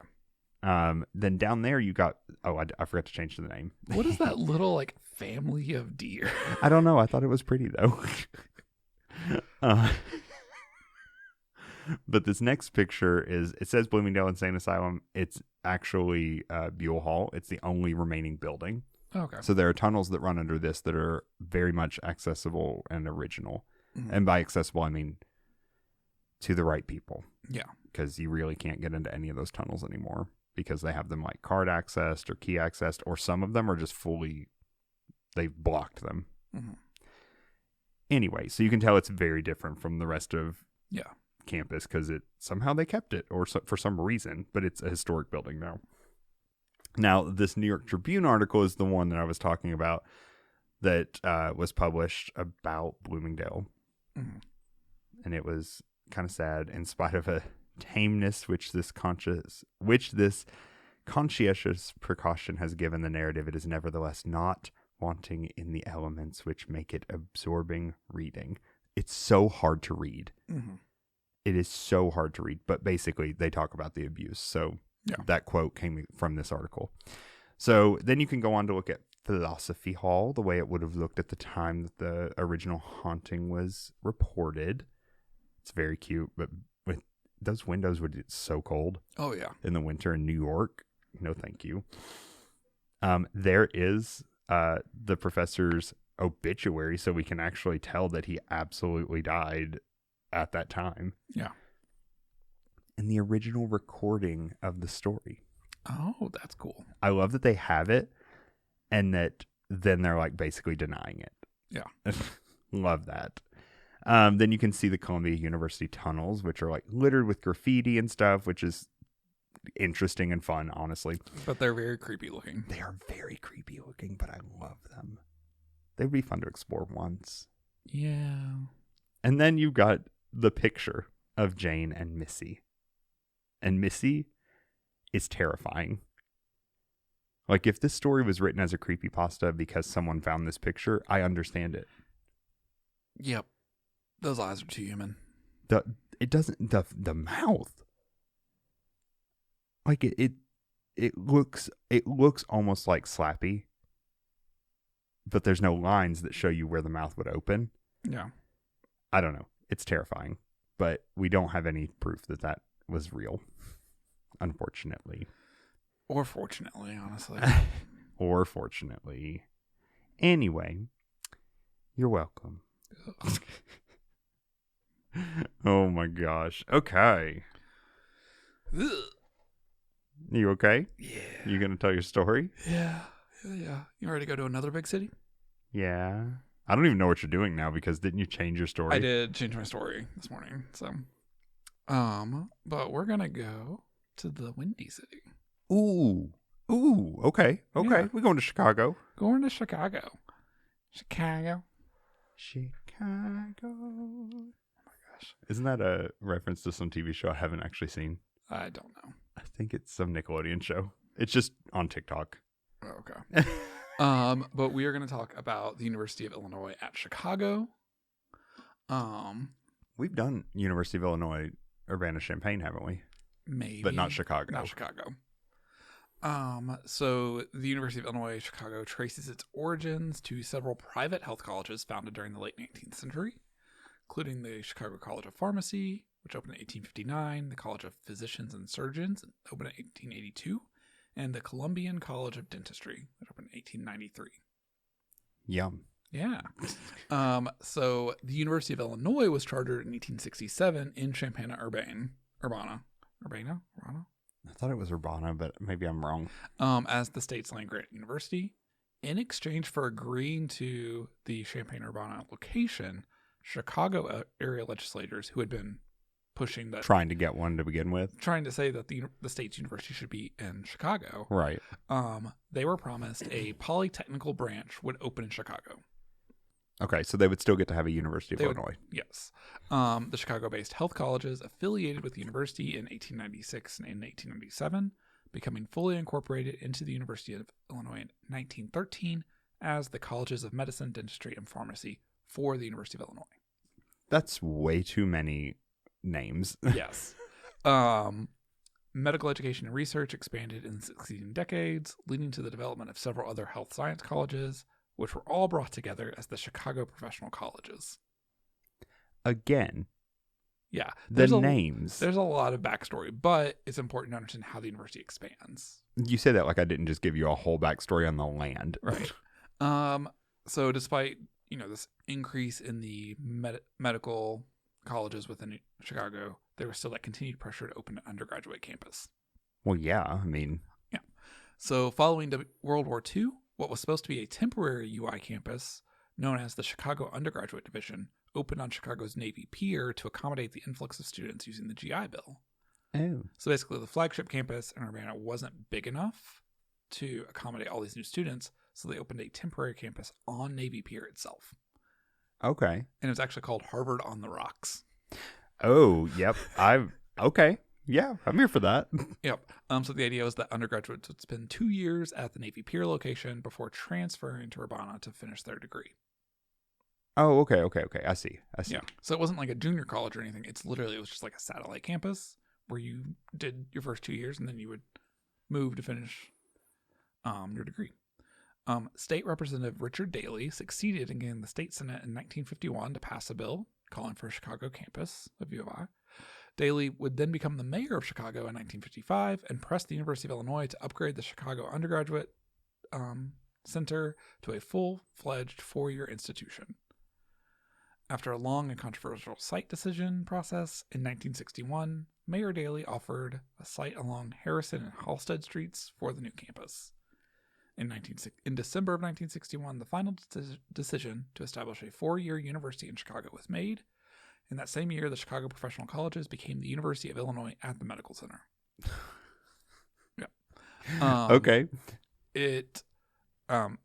Then down there you got... Oh, I forgot to change the name. What is that little, like, family of deer? I don't know. I thought it was pretty, though. But this next picture is... It says Bloomingdale Insane Asylum. It's actually Buell Hall. It's the only remaining building. Okay. So there are tunnels that run under this that are very much accessible and original. Mm-hmm. And by accessible, I mean to the right people. Yeah. Because you really can't get into any of those tunnels anymore because they have them like card accessed or key accessed, or some of them are just fully, they've blocked them. Mm-hmm. Anyway, so you can tell it's very different from the rest of Yeah. campus because somehow they kept it for some reason, but it's a historic building now. Now, this New York Tribune article is the one that I was talking about that was published about Bloomingdale. Mm-hmm. And it was kind of sad, in spite of a tameness which this conscientious precaution has given the narrative, it is nevertheless not wanting in the elements which make it absorbing reading. It's so hard to read. Mm-hmm. It is so hard to read, but basically they talk about the abuse. So that quote came from this article. So then you can go on to look at Philosophy Hall, the way it would have looked at the time that the original haunting was reported. It's very cute, but with those windows would get so cold. Oh, yeah. In the winter in New York. No, thank you. There is the professor's obituary, so we can actually tell that he absolutely died at that time. Yeah. And the original recording of the story. Oh, that's cool. I love that they have it and that then they're like basically denying it. Yeah. Love that. Then you can see the Columbia University tunnels, which are like littered with graffiti and stuff, which is interesting and fun, honestly. But they're very creepy looking. They are very creepy looking, but I love them. They would be fun to explore once. Yeah. And then you've got the picture of Jane and Missy. And Missy is terrifying. Like, if this story was written as a creepypasta because someone found this picture, I understand it. Yep. Those eyes are too human. The mouth. Like it looks almost like Slappy. But there's no lines that show you where the mouth would open. Yeah. I don't know. It's terrifying. But we don't have any proof that was real. Unfortunately. Or fortunately, honestly. Or fortunately. Anyway, you're welcome. Oh my gosh. Okay. Ugh. You okay? Yeah. You gonna tell your story? Yeah. You ready to go to another big city? Yeah. I don't even know what you're doing now because didn't you change your story? I did change my story this morning. So, but we're gonna go to the Windy City. Ooh. Okay. Yeah. We're going to Chicago. Going to Chicago. Chicago. Am gosh. Isn't that a reference to some TV show I haven't actually seen? I don't know. I think it's some Nickelodeon show. It's just on TikTok. Oh, okay. But we are going to talk about the University of Illinois at Chicago. We've done University of Illinois Urbana-Champaign, haven't we? Maybe. But not Chicago. Not Chicago. So the University of Illinois Chicago traces its origins to several private health colleges founded during the late 19th century, including the Chicago College of Pharmacy, which opened in 1859, the College of Physicians and Surgeons, opened in 1882, and the Columbian College of Dentistry, which opened in 1893. Yum. Yeah. So the University of Illinois was chartered in 1867 in Champaign-Urbana. Urbana? I thought it was Urbana, but maybe I'm wrong. As the state's land-grant university. In exchange for agreeing to the Champaign-Urbana location, Chicago area legislators who had been pushing that, Trying to get one to begin with. trying to say that the state's university should be in Chicago, Right. they were promised a polytechnical branch would open in Chicago. Okay, so they would still get to have a University of Illinois. Yes. The Chicago-based health colleges affiliated with the university in 1896 and in 1897, becoming fully incorporated into the University of Illinois in 1913 as the Colleges of Medicine, Dentistry, and Pharmacy for the University of Illinois. That's way too many names. Yes. Medical education and research expanded in the succeeding decades, leading to the development of several other health science colleges, which were all brought together as the Chicago Professional Colleges. Again, Yeah. the names. There's a lot of backstory, but it's important to understand how the university expands. You say that like I didn't just give you a whole backstory on the land. Right. So despite, this increase in the medical colleges within Chicago, there was still that continued pressure to open an undergraduate campus. Well, yeah, I mean. Yeah. So following World War II, what was supposed to be a temporary UI campus, known as the Chicago Undergraduate Division, opened on Chicago's Navy Pier to accommodate the influx of students using the GI Bill. Oh. So basically, the flagship campus in Urbana wasn't big enough to accommodate all these new students, so they opened a temporary campus on Navy Pier itself. Okay. And it was actually called Harvard on the Rocks. Oh, yep. Okay. Yeah, I'm here for that. Yep. So the idea was that undergraduates would spend 2 years at the Navy Pier location before transferring to Urbana to finish their degree. Oh, okay. I see. Yeah. So it wasn't like a junior college or anything. It was just like a satellite campus where you did your first 2 years and then you would move to finish your degree. State Representative Richard Daley succeeded in getting the state Senate in 1951 to pass a bill calling for a Chicago campus of U of I. Daley would then become the mayor of Chicago in 1955 and pressed the University of Illinois to upgrade the Chicago Undergraduate Center to a full-fledged 4-year institution. After a long and controversial site decision process in 1961, Mayor Daley offered a site along Harrison and Halsted Streets for the new campus. In December of 1961, the final decision to establish a 4-year university in Chicago was made. In that same year, the Chicago Professional Colleges became the University of Illinois at the Medical Center. Yeah. Okay.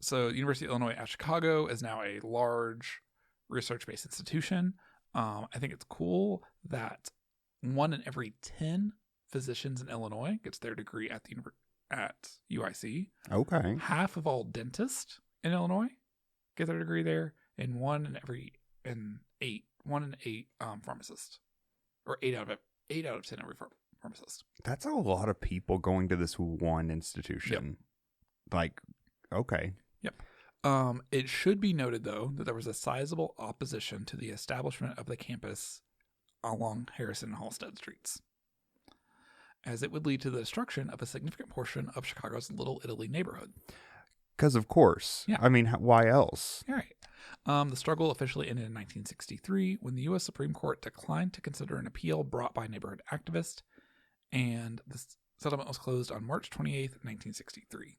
So the University of Illinois at Chicago is now a large research-based institution. I think it's cool that 1 in every 10 physicians in Illinois gets their degree at UIC. Okay. Half of all dentists in Illinois get their degree there, and 1 in 8 pharmacists, or 8 out of 10 every pharmacist. That's a lot of people going to this one institution. Yep. Like, okay. Yep. It should be noted, though, that there was a sizable opposition to the establishment of the campus along Harrison and Halsted Streets, as it would lead to the destruction of a significant portion of Chicago's Little Italy neighborhood. Because, of course. Yeah. I mean, why else? All right. The struggle officially ended in 1963 when the U.S. Supreme Court declined to consider an appeal brought by neighborhood activists, and the settlement was closed on March 28th, 1963.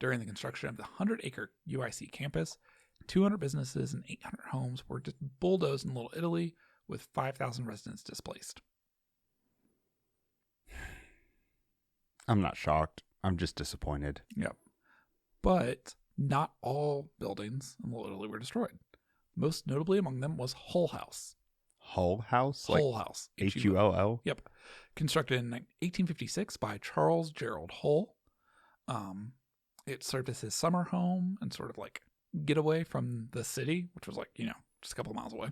During the construction of the 100-acre UIC campus, 200 businesses and 800 homes were just bulldozed in Little Italy, with 5,000 residents displaced. I'm not shocked. I'm just disappointed. Yep. But not all buildings in Little Italy were destroyed. Most notably among them was Hull House. Hull House? Hull House. Hull? Yep. Constructed in 1856 by Charles Gerald Hull. It served as his summer home and sort of like getaway from the city, which was like, just a couple of miles away.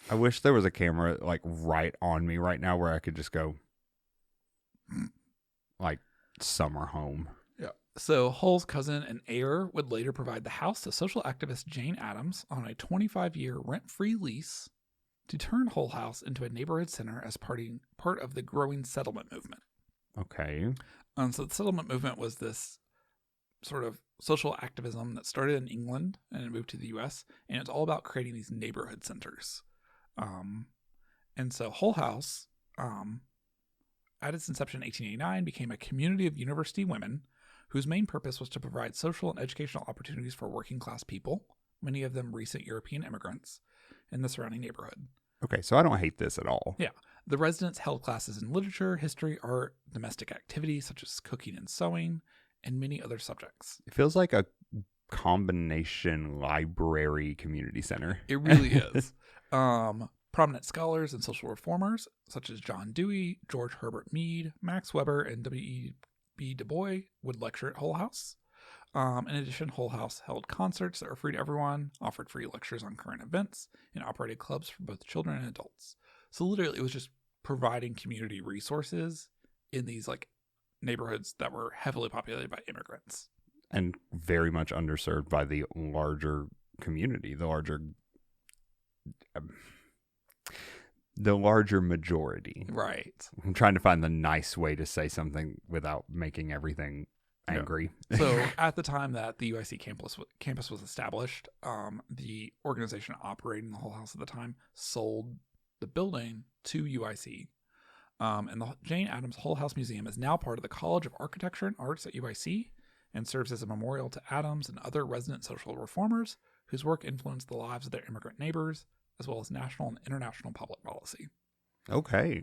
I wish there was a camera like right on me right now where I could just go like summer home. Yeah. So Hull's cousin and heir would later provide the house to social activist Jane Addams on a 25-year rent-free lease to turn Hull House into a neighborhood center as part of the growing settlement movement. Okay. So the settlement movement was this sort of social activism that started in England and it moved to the U.S. And it's all about creating these neighborhood centers. And so Hull House, at its inception in 1889, became a community of university women whose main purpose was to provide social and educational opportunities for working class people, many of them recent European immigrants, in the surrounding neighborhood. Okay, so I don't hate this at all. Yeah. The residents held classes in literature, history, art, domestic activities such as cooking and sewing, and many other subjects. It feels like a combination library community center. It really is. Prominent scholars and social reformers such as John Dewey, George Herbert Mead, Max Weber, and W.E.B. Du Bois would lecture at Hull House. In addition, Hull House held concerts that were free to everyone, offered free lectures on current events, and operated clubs for both children and adults. So literally, it was just providing community resources in these like neighborhoods that were heavily populated by immigrants. And very much underserved by the larger community, the larger majority. Right. I'm trying to find the nice way to say something without making everything angry. Yeah. So at the time that the UIC campus was established, the organization operating the Hull House at the time sold the building to UIC. And the Jane Addams Hull House Museum is now part of the College of Architecture and Arts at UIC and serves as a memorial to Addams and other resident social reformers whose work influenced the lives of their immigrant neighbors, as well as national and international public policy. Okay.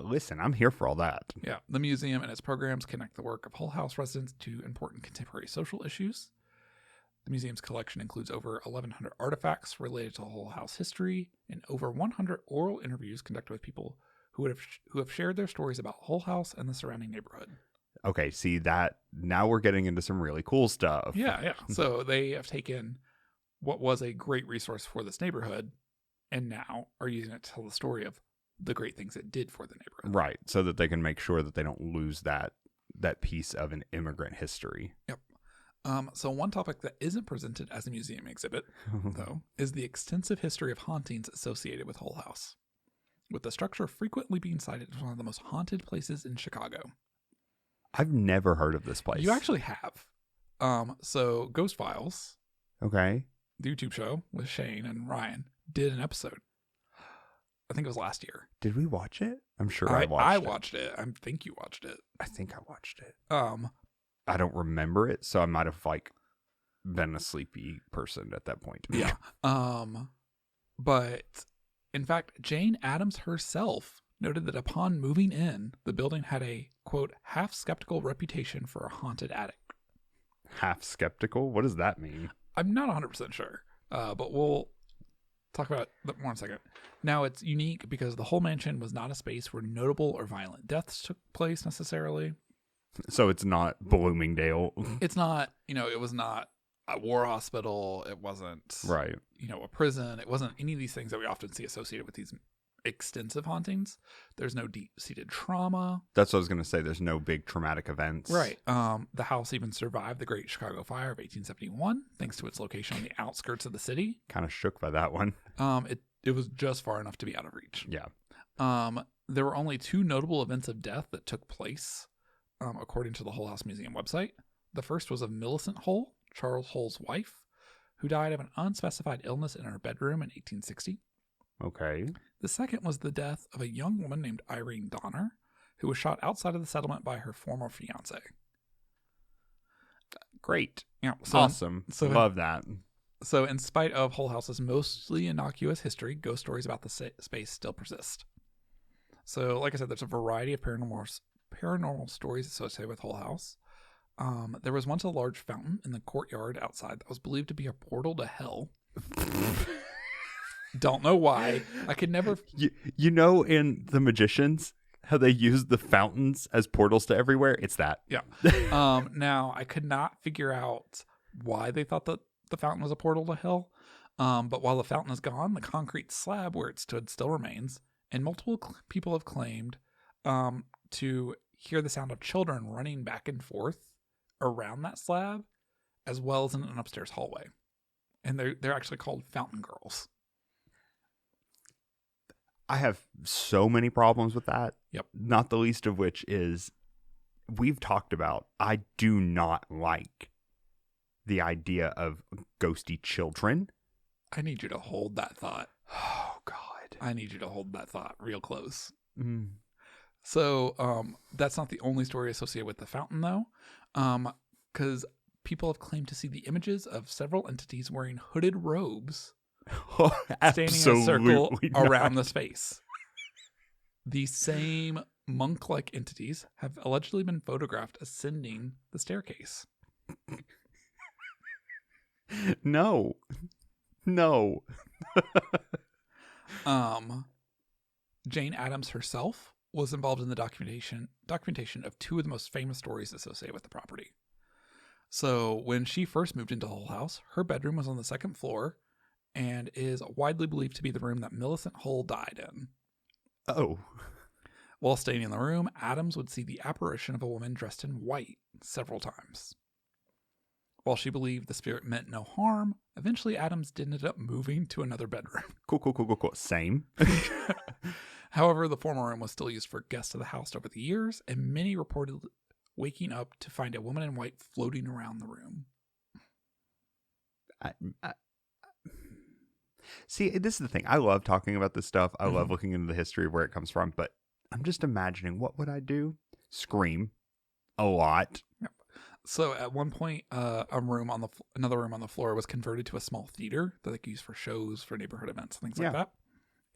Listen, I'm here for all that. Yeah. The museum and its programs connect the work of Hull House residents to important contemporary social issues. The museum's collection includes over 1,100 artifacts related to Hull House history and over 100 oral interviews conducted with people who have shared their stories about Hull House and the surrounding neighborhood. Okay, see that now we're getting into some really cool stuff. Yeah. So they have taken what was a great resource for this neighborhood and now are using it to tell the story of the great things it did for the neighborhood. Right, so that they can make sure that they don't lose that piece of an immigrant history. Yep. So one topic that isn't presented as a museum exhibit, though, is the extensive history of hauntings associated with Hull House, with the structure frequently being cited as one of the most haunted places in Chicago. I've never heard of this place. You actually have. So Ghost Files, okay, the YouTube show with Shane and Ryan, did an episode. I think it was last year. Did we watch it? I'm sure I watched it. I think you watched it. I think I watched it. I don't remember it, so I might have like been a sleepy person at that point. Yeah. But in fact, Jane Addams herself noted that upon moving in, the building had a, quote, half skeptical reputation for a haunted attic. Half skeptical? What does that mean? I'm not 100% sure, but we'll talk about that more in a second. Now, it's unique because the whole mansion was not a space where notable or violent deaths took place necessarily. So it's not Bloomingdale. It's not, it was not a war hospital. It wasn't, right. A prison. It wasn't any of these things that we often see associated with these extensive hauntings. There's no deep-seated trauma. That's what I was going to say. There's no big traumatic events. Right. The house even survived the Great Chicago Fire of 1871 thanks to its location on the outskirts of the city. Kind of shook by that one. It was just far enough to be out of reach. Yeah. There were only 2 notable events of death that took place, according to the Hull House Museum website. The first was of Millicent Hull, Charles Hull's wife, who died of an unspecified illness in her bedroom in 1860. Okay. The second was the death of a young woman named Irene Donner, who was shot outside of the settlement by her former fiance. Great. Yeah, awesome. Love that. So in spite of Hull House's mostly innocuous history, ghost stories about the space still persist. So like I said, there's a variety of paranormal stories associated with Hull House. There was once a large fountain in the courtyard outside that was believed to be a portal to hell. Don't know why. I could never. You know, in The Magicians, how they use the fountains as portals to everywhere? It's that. Yeah. Now, I could not figure out why they thought that the fountain was a portal to hell. But while the fountain is gone, the concrete slab where it stood still remains. And multiple people have claimed to hear the sound of children running back and forth around that slab, as well as in an upstairs hallway. And they're actually called fountain girls. I have so many problems with that. Yep. Not the least of which is we've talked about I do not like the idea of ghosty children. I need you to hold that thought. Oh, God. I need you to hold that thought real close. Mm. So that's not the only story associated with the fountain, though, because people have claimed to see the images of several entities wearing hooded robes standing in a circle around the space. These same monk-like entities have allegedly been photographed ascending the staircase. No. Jane Addams herself was involved in the documentation of two of the most famous stories associated with the property. So when she first moved into Hull House, her bedroom was on the second floor and is widely believed to be the room that Millicent Hull died in. Oh. While staying in the room, Addams would see the apparition of a woman dressed in white several times. While she believed the spirit meant no harm, eventually Addams did end up moving to another bedroom. Cool. Same. However, the former room was still used for guests of the house over the years, and many reported waking up to find a woman in white floating around the room. See, this is the thing. I love talking about this stuff. I love looking into the history of where it comes from, but I'm just imagining, what would I do? Scream a lot. Yep. So at one point, another room on the floor was converted to a small theater that they could use for shows, for neighborhood events, things like that.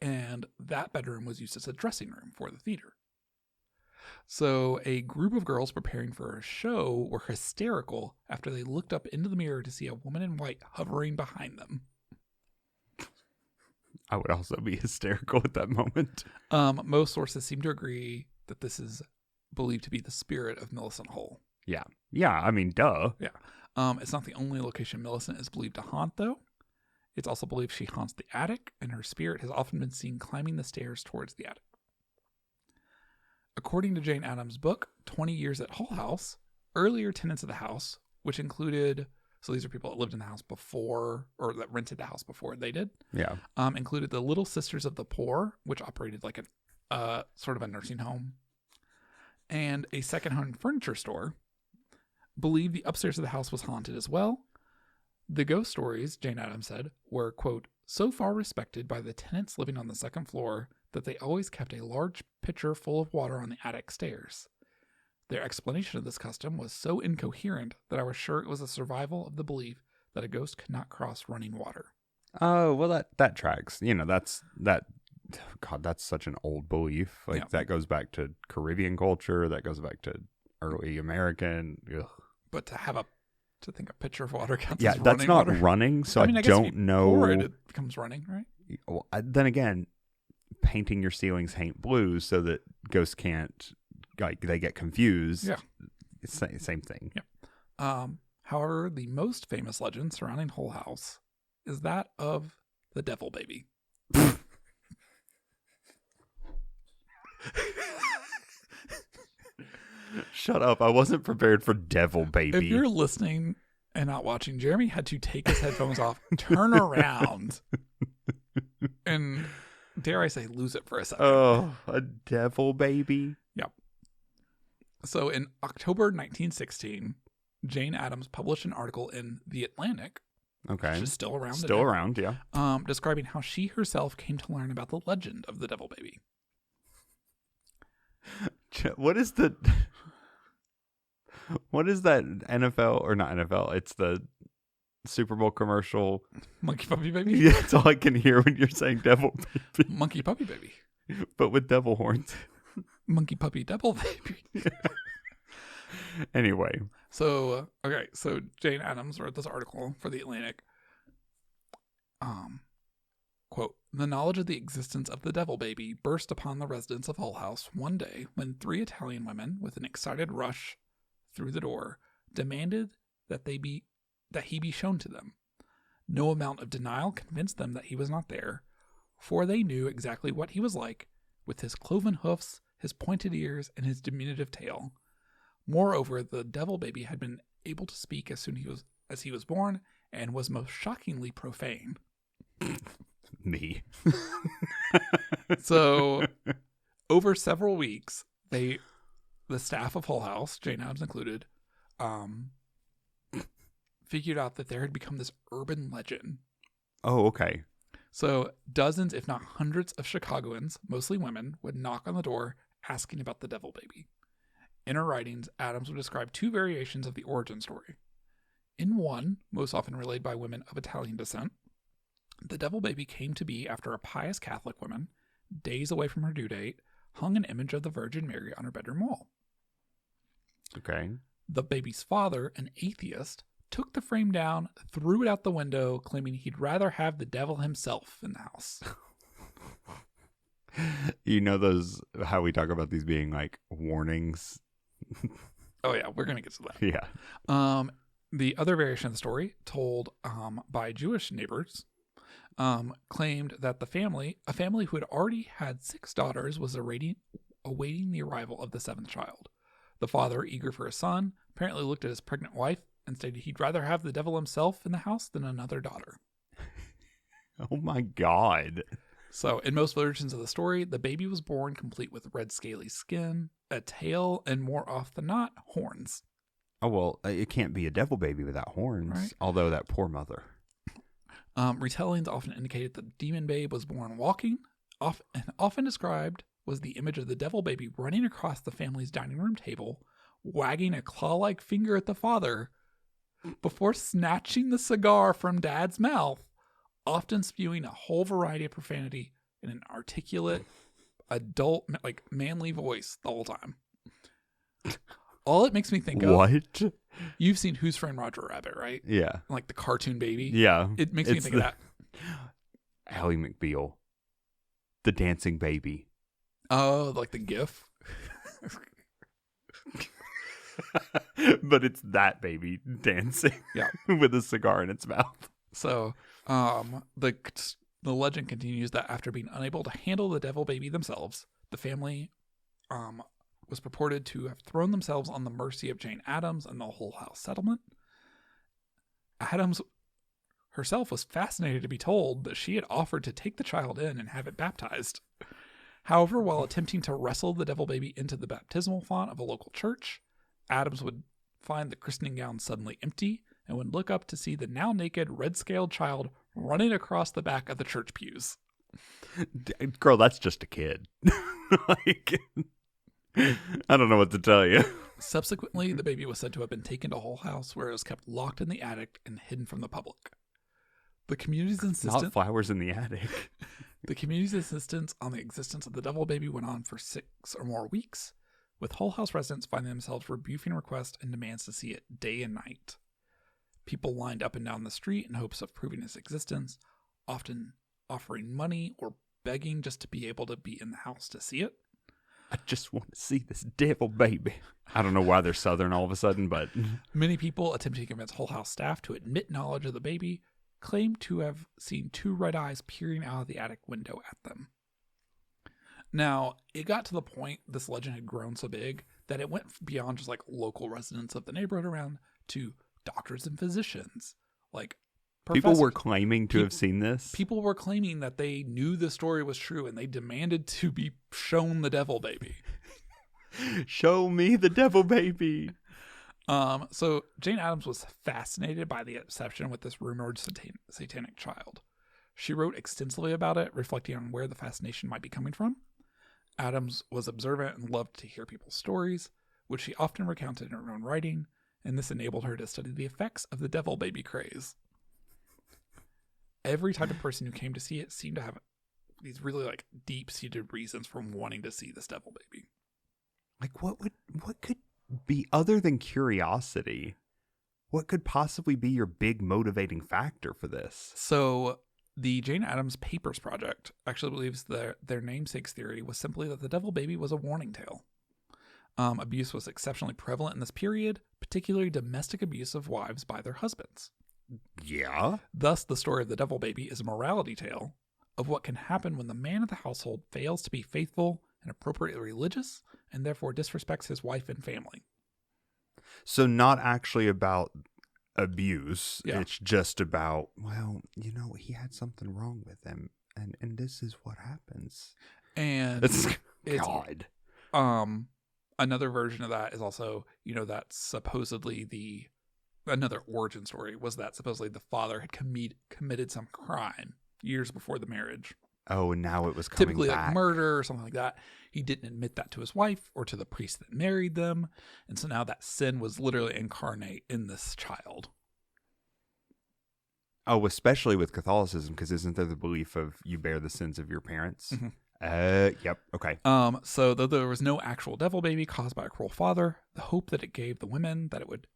And that bedroom was used as a dressing room for the theater. So a group of girls preparing for a show were hysterical after they looked up into the mirror to see a woman in white hovering behind them. I would also be hysterical at that moment. Most sources seem to agree that this is believed to be the spirit of Millicent Hull. Yeah, I mean, duh. Yeah. It's not the only location Millicent is believed to haunt, though. It's also believed she haunts the attic, and her spirit has often been seen climbing the stairs towards the attic. According to Jane Addams' book, 20 Years at Hull House, earlier tenants of the house, which included, so these are people that lived in the house before, or that rented the house before they did, included the Little Sisters of the Poor, which operated like a sort of a nursing home, and a second-hand furniture store, believed the upstairs of the house was haunted as well. The ghost stories, Jane Addams said, were, quote, so far respected by the tenants living on the second floor that they always kept a large pitcher full of water on the attic stairs. Their explanation of this custom was so incoherent that I was sure it was a survival of the belief that a ghost could not cross running water. Oh, well, that tracks. You know, that's such an old belief. Like, that goes back to Caribbean culture. That goes back to early American. Ugh. But to think a pitcher of water counts as running that's not water. Running, so I guess don't if you know. Pour it becomes running, right? Well, then again, painting your ceilings paint blue so that ghosts can't, like, they get confused. Yeah. It's the same thing. Yeah. However, the most famous legend surrounding Hull House is that of the Devil Baby. Shut up. I wasn't prepared for Devil Baby. If you're listening and not watching, Jeremy had to take his headphones off, turn around, and dare I say, lose it for a second. Oh, a Devil Baby? Yep. So in October 1916, Jane Addams published an article in The Atlantic, which is still around today, around, yeah. Describing how she herself came to learn about the legend of the Devil Baby. What is that NFL, or not NFL, it's the Super Bowl commercial. Monkey Puppy Baby? Yeah, that's all I can hear when you're saying Devil Baby. Monkey Puppy Baby. But with devil horns. Monkey Puppy Devil Baby. Anyway. So Jane Addams wrote this article for The Atlantic. Quote, the knowledge of the existence of the devil baby burst upon the residents of Hull House one day when 3 Italian women, with an excited rush through the door, demanded that he be shown to them. No amount of denial convinced them that he was not there, for they knew exactly what he was like, with his cloven hoofs, his pointed ears, and his diminutive tail. Moreover, the devil baby had been able to speak as soon as he was born, and was most shockingly profane. Me. So, over several weeks, the staff of Hull House, Jane Addams included, figured out that there had become this urban legend. Oh, okay. So dozens, if not hundreds of Chicagoans, mostly women, would knock on the door asking about the devil baby. In her writings, Addams would describe 2 variations of the origin story. In one, most often relayed by women of Italian descent, the devil baby came to be after a pious Catholic woman, days away from her due date, hung an image of the Virgin Mary on her bedroom wall. Okay. The baby's father, an atheist, took the frame down, threw it out the window, claiming he'd rather have the devil himself in the house. You know how we talk about these being like warnings? Oh yeah, we're going to get to that. Yeah. The other variation of the story, told by Jewish neighbors, claimed that a family who had already had 6 daughters was awaiting the arrival of the 7th child. The father, eager for a son, apparently looked at his pregnant wife and stated he'd rather have the devil himself in the house than another daughter. Oh my God. So, in most versions of the story, the baby was born complete with red scaly skin, a tail, and more often than not, horns. Oh, well, it can't be a devil baby without horns, Right. Although that poor mother. Retellings often indicated the demon babe was born walking, often described was the image of the devil baby running across the family's dining room table, wagging a claw-like finger at the father, before snatching the cigar from Dad's mouth, often spewing a whole variety of profanity in an articulate, adult, like manly voice the whole time. All it makes me think of... What? You've seen Who's Framed Roger Rabbit, right? Yeah. Like the cartoon baby? Yeah. It makes me think of that. Ally McBeal. The dancing baby. Oh, like the GIF? But it's that baby dancing with a cigar in its mouth. So, the legend continues that after being unable to handle the devil baby themselves, the family was purported to have thrown themselves on the mercy of Jane Addams and the Hull House settlement. Addams herself was fascinated to be told that she had offered to take the child in and have it baptized. However, while attempting to wrestle the devil baby into the baptismal font of a local church, Addams would find the christening gown suddenly empty and would look up to see the now naked, red-scaled child running across the back of the church pews. Girl, that's just a kid. Like, I don't know what to tell you. Subsequently, the baby was said to have been taken to Hull House, where it was kept locked in the attic and hidden from the public. The community's insistence... Not flowers in the attic. The community's insistence on the existence of the devil baby went on for 6 or more weeks, with Hull House residents finding themselves rebuking requests and demands to see it day and night. People lined up and down the street in hopes of proving its existence, often offering money or begging just to be able to be in the house to see it. I just want to see this devil baby. I don't know why they're Southern all of a sudden, but... Many people attempting to convince Hull House staff to admit knowledge of the baby claimed to have seen 2 red eyes peering out of the attic window at them. Now, it got to the point this legend had grown so big that it went beyond just like local residents of the neighborhood around to doctors and physicians. Like people were claiming to have seen this. People were claiming that they knew the story was true and they demanded to be shown the devil baby. Show me the devil baby. So Jane Addams was fascinated by the obsession with this rumored satanic child. She wrote extensively about it, reflecting on where the fascination might be coming from. Addams was observant and loved to hear people's stories, which she often recounted in her own writing, and this enabled her to study the effects of the devil baby craze. Every type of person who came to see it seemed to have these really like deep-seated reasons for wanting to see this devil baby. Like what could be other than curiosity? What could possibly be your big motivating factor for this? So The Jane Addams Papers Project actually believes their namesake's theory was simply that the Devil Baby was a warning tale. Abuse was exceptionally prevalent in this period, particularly domestic abuse of wives by their husbands. Yeah. Thus, the story of the Devil Baby is a morality tale of what can happen when the man of the household fails to be faithful and appropriately religious, and therefore disrespects his wife and family. So not actually about abuse. Yeah. It's just about, well, he had something wrong with him, and this is what happens. And It's God. Another version of that is also, that supposedly another origin story was that supposedly the father had committed some crime years before the marriage. Oh, and now it was coming typically back. Like murder or something like that. He didn't admit that to his wife or to the priest that married them. And so now that sin was literally incarnate in this child. Oh, especially with Catholicism, because isn't there the belief of you bear the sins of your parents? Mm-hmm. Yep. Okay. So though there was no actual devil baby caused by a cruel father, the hope that it gave the women that it would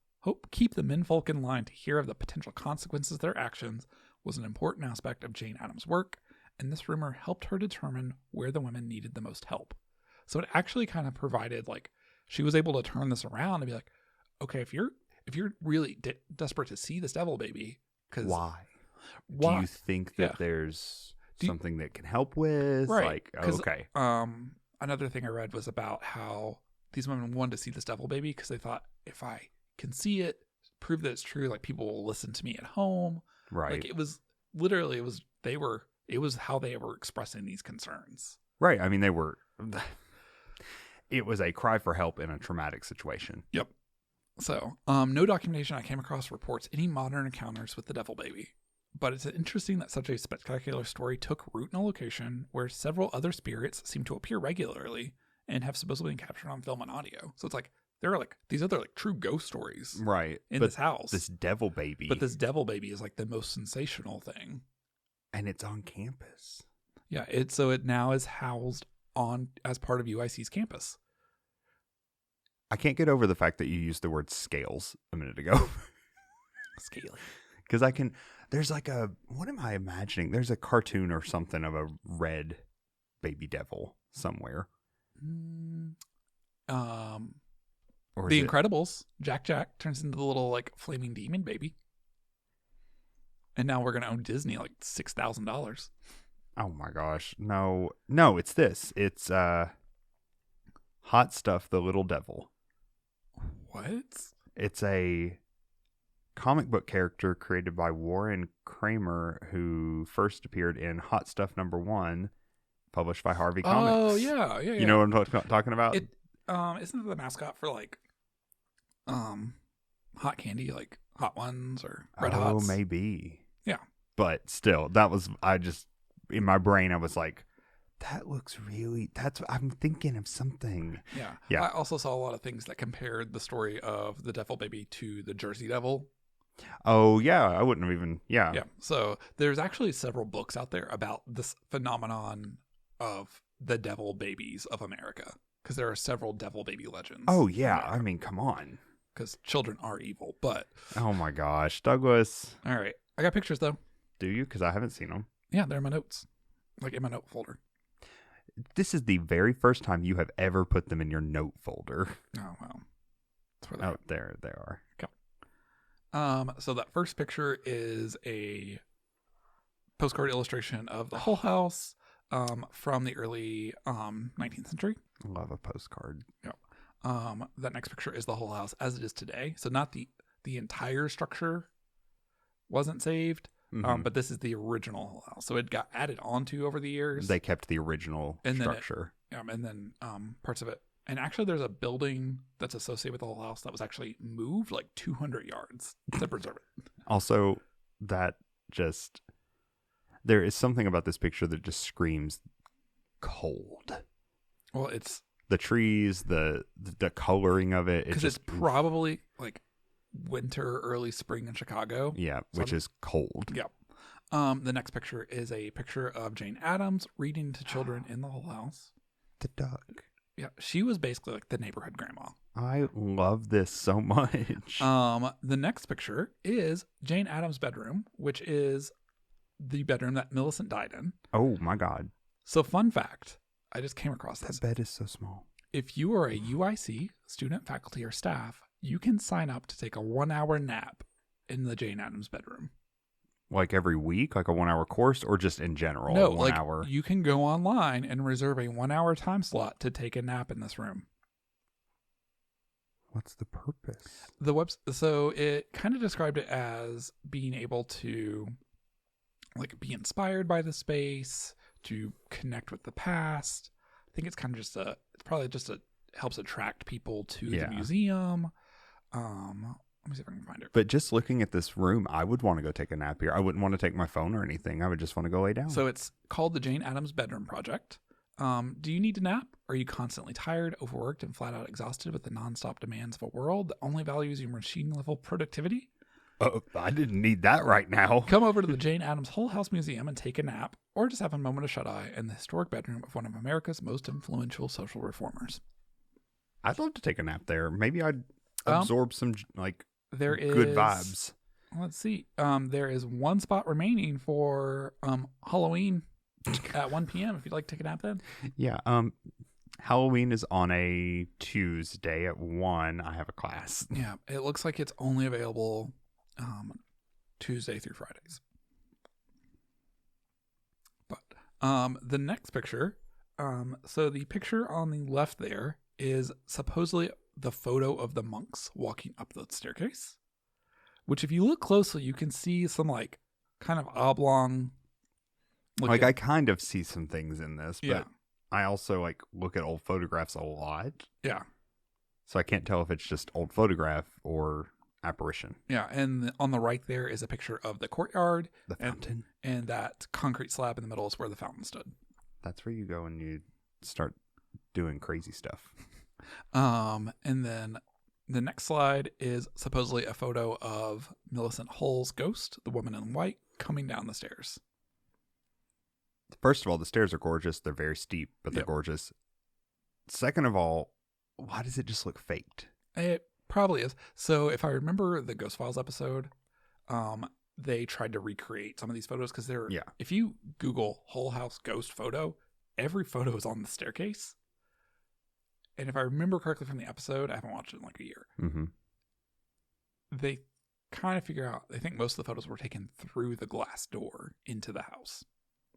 keep the menfolk in line to hear of the potential consequences of their actions was an important aspect of Jane Addams' work. And this rumor helped her determine where the women needed the most help. So it actually kind of provided, like, she was able to turn this around and be like, okay, if you're really desperate to see this devil baby, because why? Do you think that there's something that can help with? Right. Like, okay. Another thing I read was about how these women wanted to see this devil baby because they thought, if I can see it, prove that it's true, like, people will listen to me at home. Right. Like, it was literally, it was how they were expressing these concerns. Right. I mean, it was a cry for help in a traumatic situation. Yep. So, no documentation I came across reports any modern encounters with the devil baby. But it's interesting that such a spectacular story took root in a location where several other spirits seem to appear regularly and have supposedly been captured on film and audio. So it's like, there are like these other like true ghost stories. Right. In this house. This devil baby. But this devil baby is like the most sensational thing. And it's on campus. Yeah, it now is housed as part of UIC's campus. I can't get over the fact that you used the word scales a minute ago. Scaly. Because there's like what am I imagining? There's a cartoon or something of a red baby devil somewhere. Or The Incredibles. Jack turns into the little like flaming demon baby. And now we're going to own Disney like $6,000. Oh my gosh. No, it's this. It's Hot Stuff, the Little Devil. What? It's a comic book character created by Warren Kramer, who first appeared in Hot Stuff #1, published by Harvey Comics. Oh, yeah. You know what I'm talking about? Isn't it the mascot for like hot candy, like Hot Ones or Red Hots? Oh, maybe. Yeah. But still, in my brain, I was like, that looks really, I'm thinking of something. Yeah. I also saw a lot of things that compared the story of the Devil Baby to the Jersey Devil. Oh, yeah. I wouldn't have even, yeah. So there's actually several books out there about this phenomenon of the devil babies of America. Because there are several devil baby legends. Oh, yeah. I mean, come on. Because children are evil, but... Oh, my gosh. Douglas. All right. I got pictures, though. Do you? Because I haven't seen them. Yeah, they're in my notes. Like, in my note folder. This is the very first time you have ever put them in your note folder. Oh, well. That's where they're at. There they are. Okay. So that first picture is a postcard illustration of the Hull House from the early 19th century. Love a postcard. Yep. That next picture is the Hull House as it is today. So not the entire structure wasn't saved, but this is the original Hull House. So it got added onto over the years. They kept the original structure. And then parts of it. And actually, there's a building that's associated with the Hull House that was actually moved like 200 yards to preserve it. Also, there is something about this picture that just screams cold. Well, it's the trees, the coloring of it. Because it's probably like winter, early spring in Chicago. Yeah, which is cold. Yeah. The next picture is a picture of Jane Addams reading to children in the Hull House. The duck. Yeah, she was basically like the neighborhood grandma. I love this so much. The next picture is Jane Addams' bedroom, which is the bedroom that Millicent died in. Oh my God. So fun fact, I just came across That this. bed is so small. If you are a UIC, student, faculty, or staff, you can sign up to take a 1-hour nap in the Jane Addams bedroom. Like every week, like a 1-hour course, or just in general? No, 1 like hour. you can go online and reserve a 1-hour time slot to take a nap in this room. What's the purpose? So it kind of described it as being able to like be inspired by the space, to connect with the past. I think it's kind of just helps attract people to the museum. Let me see if I can find it. But just looking at this room, I would want to go take a nap here. I wouldn't want to take my phone or anything. I would just want to go lay down. So it's called the Jane Addams Bedroom Project. Do you need to nap? Are you constantly tired, overworked, and flat out exhausted with the nonstop demands of a world that only values your machine level productivity? Oh, I didn't need that right now. Come over to the Jane Addams Whole House Museum and take a nap, or just have a moment of shut-eye in the historic bedroom of one of America's most influential social reformers. I'd love to take a nap there. Maybe I'd absorb some good vibes. Let's see. There is one spot remaining for Halloween at 1 p.m. if you'd like to take a nap then. Yeah. Halloween is on a Tuesday at 1. I have a class. Yeah. It looks like it's only available Tuesday through Fridays. But the next picture, so the picture on the left there is supposedly the photo of the monks walking up the staircase, which if you look closely, you can see some like kind of oblong. Like I kind of see some things in this, but Yeah. I also like look at old photographs a lot. Yeah. So I can't tell if it's just old photograph or apparition. Yeah. And on the right there is a picture of the courtyard. The fountain. And that concrete slab in the middle is where the fountain stood. That's where you go and you start doing crazy stuff. And then the next slide is supposedly a photo of Millicent Hull's ghost, the woman in white, coming down the stairs. First of all, the stairs are gorgeous. They're very steep, but they're Yep. gorgeous. Second of all, why does it just look faked? It probably is. So if I remember the Ghost Files episode, they tried to recreate some of these photos because they're, if you Google Hull House ghost photo, every photo is on the staircase. And if I remember correctly from the episode, I haven't watched it in like a year. Mm-hmm. They kind of figure out, they think most of the photos were taken through the glass door into the house.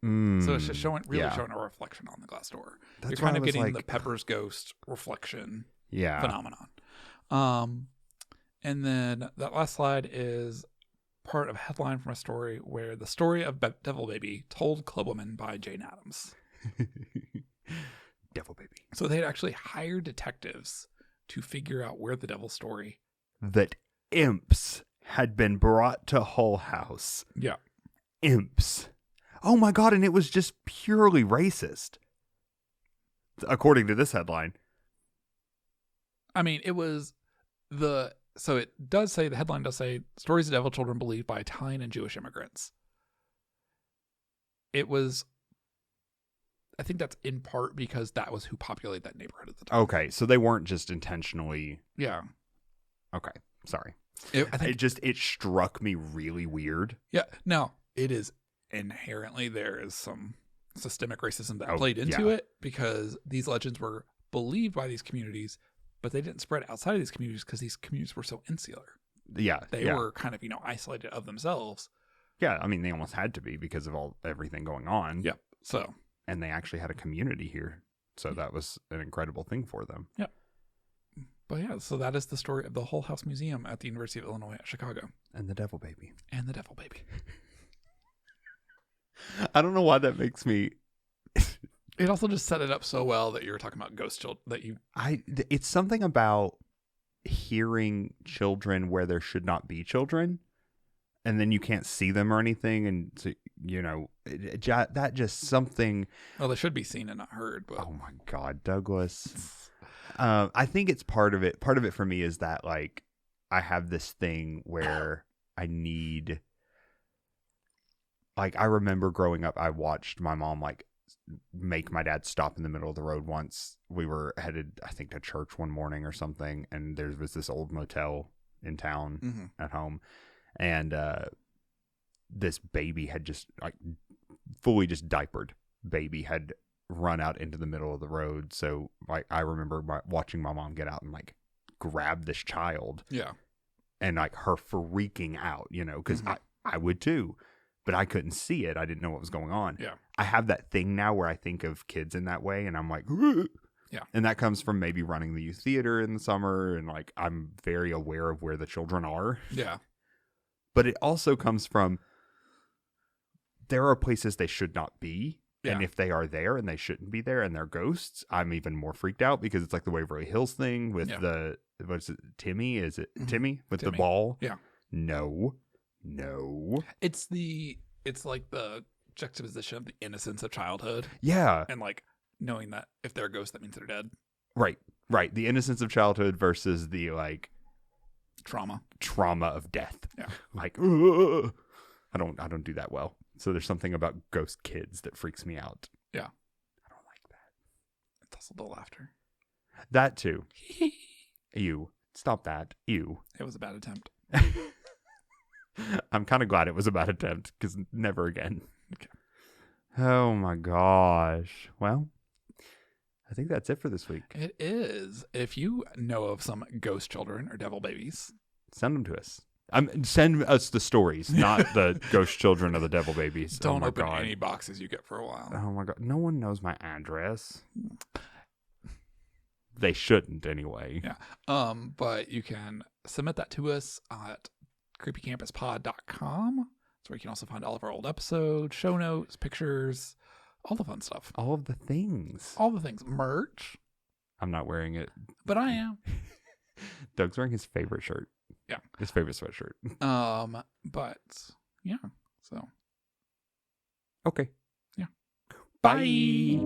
So it's just showing a reflection on the glass door. You're kind of getting the Pepper's ghost reflection phenomenon. And then that last slide is part of a headline from a story where the story of Devil Baby told Clubwoman by Jane Addams. Devil Baby. So they had actually hired detectives to figure out where the devil story. That imps had been brought to Hull House. Yeah. Imps. Oh my God, and it was just purely racist. According to this headline. I mean, it was so it does say, the headline does say, stories of devil children believed by Italian and Jewish immigrants. It was, I think that's in part because that was who populated that neighborhood at the time. Okay, so they weren't just intentionally. Yeah. Okay, sorry. It struck me really weird. Yeah, no, it is inherently, there is some systemic racism that played into it because these legends were believed by these communities, but they didn't spread outside of these communities because these communities were so insular. Yeah. They were kind of, isolated of themselves. Yeah, I mean, they almost had to be because of everything going on. Yep. So. And they actually had a community here. So that was an incredible thing for them. Yep. But yeah, so that is the story of the Hull House Museum at the University of Illinois at Chicago. And the Devil Baby. I don't know why that makes me. It also just set it up so well that you were talking about ghost children it's something about hearing children where there should not be children, and then you can't see them or anything, and so, that just something. Well, they should be seen and not heard. But oh my God, Douglas. I think it's part of it. Part of it for me is that like I have this thing where I need. Like, I remember growing up, I watched my mom, like, make my dad stop in the middle of the road once. We were headed, I think, to church one morning or something, and there was this old motel in town at home. And this baby had just like fully just diapered baby had run out into the middle of the road. So like I remember watching my mom get out and like grab this child. Yeah. And like her freaking out, you know, because I would too, but I couldn't see it. I didn't know what was going on. Yeah. I have that thing now where I think of kids in that way and I'm like, yeah. And that comes from maybe running the youth theater in the summer. And like, I'm very aware of where the children are. Yeah. But it also comes from there are places they should not be. Yeah. And if they are there and they shouldn't be there and they're ghosts, I'm even more freaked out because it's like the Waverly Hills thing with what's it, Timmy? Is it Timmy with the ball? Yeah. No. It's like the juxtaposition of the innocence of childhood. Yeah. And like knowing that if they're a ghost, that means they're dead. Right. The innocence of childhood versus the like trauma of death. Yeah. Like, I don't do that well. So there's something about ghost kids that freaks me out. Yeah. I don't like that. It's also the laughter. That too. Ew. Stop that. Ew. It was a bad attempt. I'm kind of glad it was a bad attempt because never again. Okay. Oh my gosh. Well, I think that's it for this week. It is. If you know of some ghost children or devil babies, send them to us. Send us the stories, not the ghost children or the devil babies. Don't open any boxes you get for a while. Oh my God. No one knows my address. They shouldn't anyway. Yeah. But you can submit that to us at creepycampuspod.com. That's where you can also find all of our old episodes, show notes, pictures, all the fun stuff. All of the things. Merch. I'm not wearing it. But I am. Doug's wearing his favorite shirt. Yeah. His favorite sweatshirt. But yeah. So. Okay. Yeah. Bye.